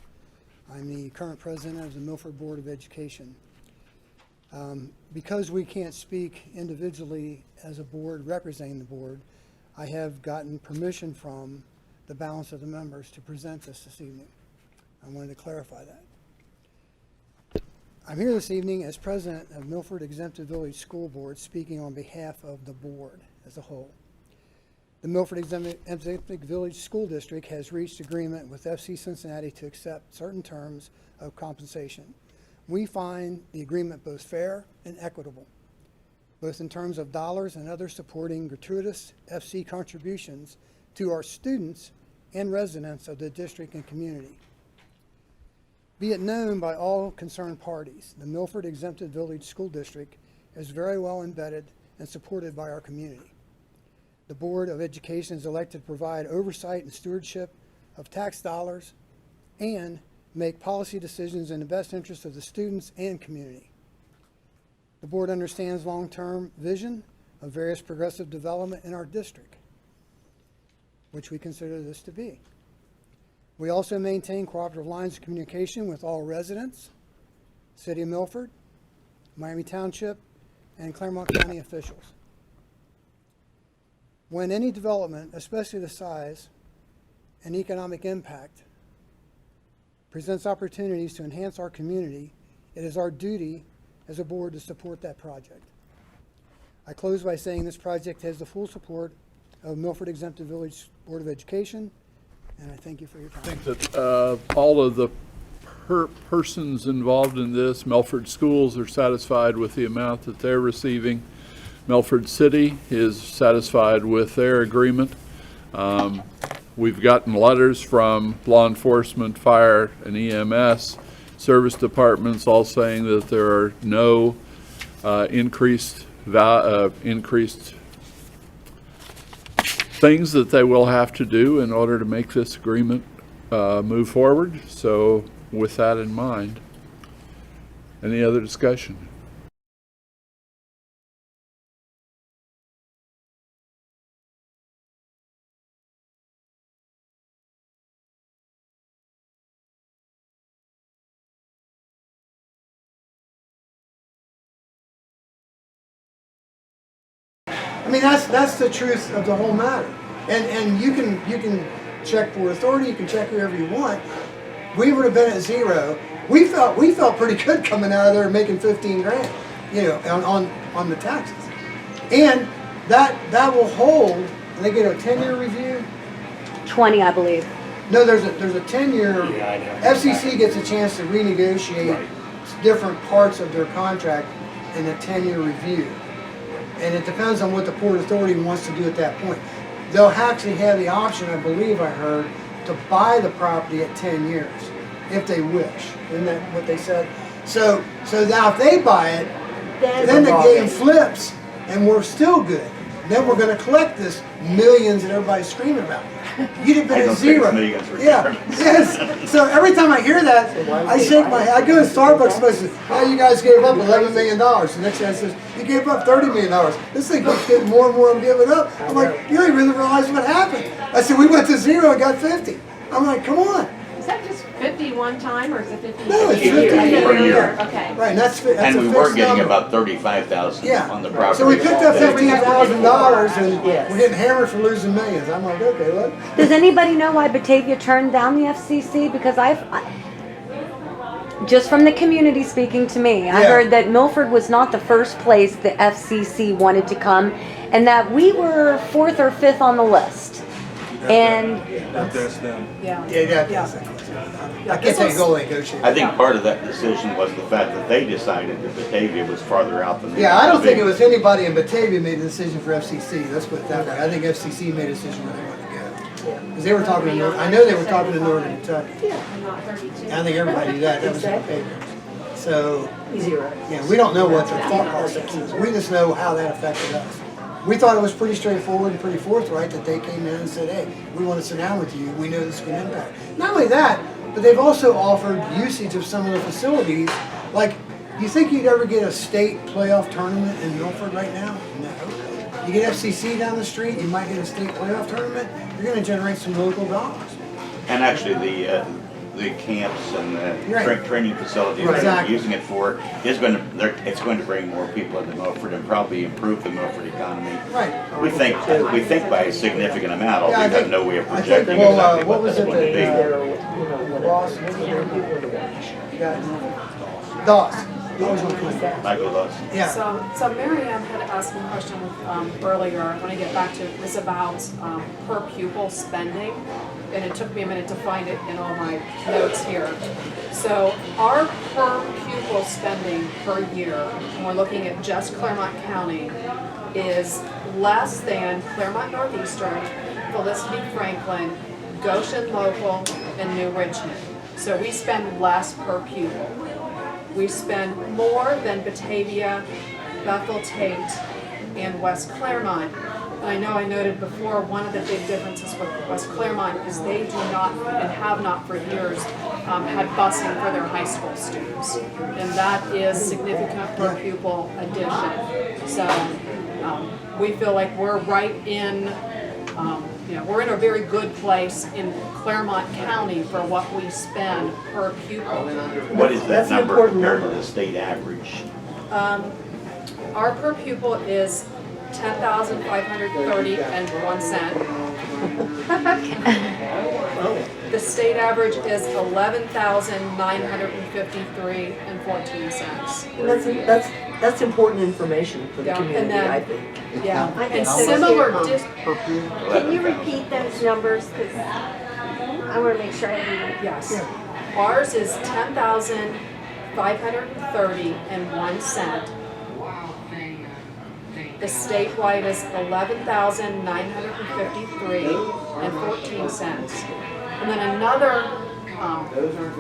I'm the current president of the Milford Board of Education. Because we can't speak individually as a board representing the board, I have gotten permission from the balance of the members to present this evening. I wanted to clarify that. I'm here this evening as president of Milford Exempted Village School Board, speaking on behalf of the board as a whole. The Milford Exempted Village School District has reached agreement with FC Cincinnati to accept certain terms of compensation. We find the agreement both fair and equitable, both in terms of dollars and other supporting gratuitous FC contributions to our students and residents of the district and community. Be it known by all concerned parties, the Milford Exempted Village School District is very well embedded and supported by our community. The Board of Education is elected to provide oversight and stewardship of tax dollars and make policy decisions in the best interest of the students and community. The board understands long-term vision of various progressive development in our district, which we consider this to be. We also maintain cooperative lines of communication with all residents, City of Milford, Miami Township, and Claremont County officials. When any development, especially the size and economic impact, presents opportunities to enhance our community, it is our duty as a board to support that project. I close by saying this project has the full support of Milford Exempted Village Board of Education, and I thank you for your time. I think that all of the persons involved in this, Milford schools are satisfied with the amount that they're receiving. Milford City is satisfied with their agreement. We've gotten letters from law enforcement, fire, and EMS service departments all saying that there are no increased things that they will have to do in order to make this agreement move forward. So with that in mind, any other discussion? I mean, that's the truth of the whole matter. And you can check Port Authority, you can check whoever you want. We would have been at zero. We felt pretty good coming out of there making 15 grand, you know, on the taxes. And that will hold, and they get a 10-year review. 20, I believe. No, there's a 10-year, FCC gets a chance to renegotiate different parts of their contract in a 10-year review. And it depends on what the Port Authority wants to do at that point. They'll actually have the option, I believe I heard, to buy the property at 10 years, if they wish. Isn't that what they said? So now if they buy it, then the game flips, and we're still good. Then we're going to collect this millions that everybody's screaming about. You'd have been at zero. Yeah, yes. So every time I hear that, I shake my head. I go to Starbucks and I say, "Oh, you guys gave up $11 million." The next guy says, "You gave up $30 million." This thing keeps getting more and more. I'm giving up. I'm like, "You don't really realize what happened." I said, "We went to zero and got 50." I'm like, "Come on." Is that just 50 one time, or is it 50? No, it's 50 per year. Okay. Right, and that's And a we fixed were getting number. about $35,000 on the property. So we picked up Yeah. $15,000 and we're getting hammered for losing millions. I'm like, okay, what? Does anybody know why Batavia turned down the FCC? Because just from the community speaking to me, I heard that Milford was not the first place the FCC wanted to come, and that we were 4th or 5th on the list. And That's them. Yeah. I can't take go negotiate. I think part of that decision was the fact that they decided that Batavia was farther out than. Yeah, I don't think it was anybody in Batavia made the decision for FCC. Let's put it that way. I think FCC made a decision where they wanted to go. Because they were talking to, I know they were talking to Northern Kentucky. I think everybody knew that. That was in the papers. So, yeah, we don't know what their thought process is. We just know how that affected us. We thought it was pretty straightforward and pretty forthright that they came in and said, "Hey, we want to sit down with you. We know this can impact." Not only that, but they've also offered usage of some of the facilities. Like, you think you'd ever get a state playoff tournament in Milford right now? No. You get FCC down the street, you might get a state playoff tournament. You're going to generate some local dollars. And actually, the camps and the training facilities that they're using it for it's going to bring more people into Milford and probably improve the Milford economy. Right. We think by a significant amount. Although we have no way of projecting exactly what that's going to be. Doss. Michael Doss. Yeah. So Mary Ann had asked me a question earlier. I want to get back to it. It's about per pupil spending, and it took me a minute to find it in all my notes here. So our per pupil spending per year, when we're looking at just Clermont County, is less than Clermont Northeastern, Felicity Franklin, Goshen Local, and New Richmond. So we spend less per pupil. We spend more than Batavia, Bethel Tate, and West Clermont. And I know I noted before, one of the big differences with West Clermont is they do not, and have not for years, had busing for their high school students. And that is significant per pupil addition. So we feel like we're right in, we're in a very good place in Clermont County for what we spend per pupil. What is that number compared to the state average? Our per pupil is $10,530.01. The state average is $11,953.14. That's important information for the community, I think. Yeah, and similar Can you repeat those numbers? Because I want to make sure I have Yes. Ours is $10,530.01. The statewide is $11,953.14. And then another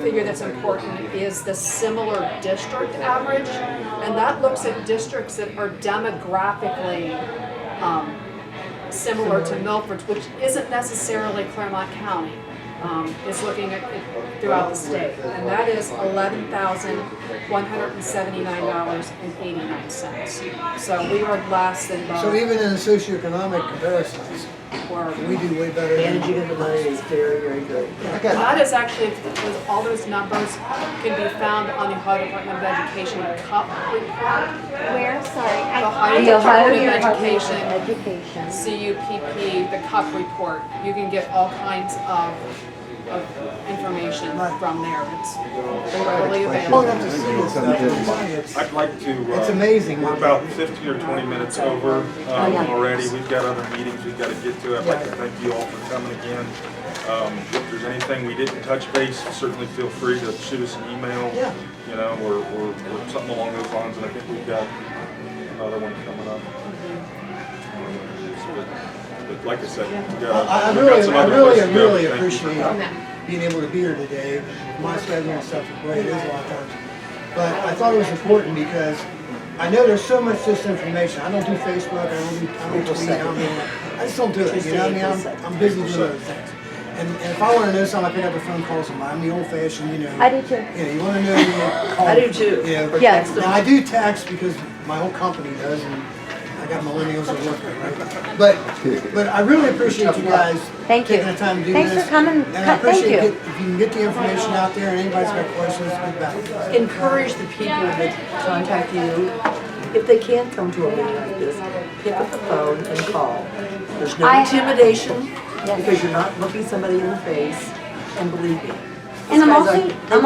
figure that's important is the similar district average, and that looks at districts that are demographically similar to Milford's, which isn't necessarily Clermont County. It's looking at it throughout the state, and that is $11,179.89. So we are less than both. So even in the socioeconomic comparisons, or. We do way better than. Managing of the money is very, very good. And that is actually, all those numbers can be found on the Ohio Department of Education CUP report. Where, sorry? The Ohio The Ohio Department of Department Education, of Education. CUPP, the CUP report. You can get all kinds of information from there. It's readily Well, available. that's to see this stuff. I'd like to. It's amazing. We're about 15 or 20 minutes over yeah. already. We've got other meetings we've got to get to. I'd like to thank you all for coming again. If there's anything we didn't touch base, certainly feel free to shoot us an email. Yeah. You know, or something along those lines. And I think we've got another one coming up. But like I said, we've got some other places to go. really Thank you. appreciate being able to be here today. My schedule and stuff is great, it is a lot of times. But I thought it was important because I know there's so much disinformation. I don't do Facebook, I don't tweet, I just don't do it, you know what I mean? I'm busy doing other things. And if I want to know something, I pick up the phone, call somebody. I'm the old fashioned, you know. I do too. You know, you want to know, you call. I do too. You know, Yes. now I do text because my whole company does, and I got millennials that work there, right? But I really appreciate you guys Thank you. taking the time to do Thanks this. for coming. And I Thank appreciate you. if you can get the information out there and anybody's got questions, get back. Encourage the people that contact you, if they can't come to a meeting like this, pick up the phone and call. There's no intimidation, because you're not looking somebody in the face, and believe me. And these guys are- I'm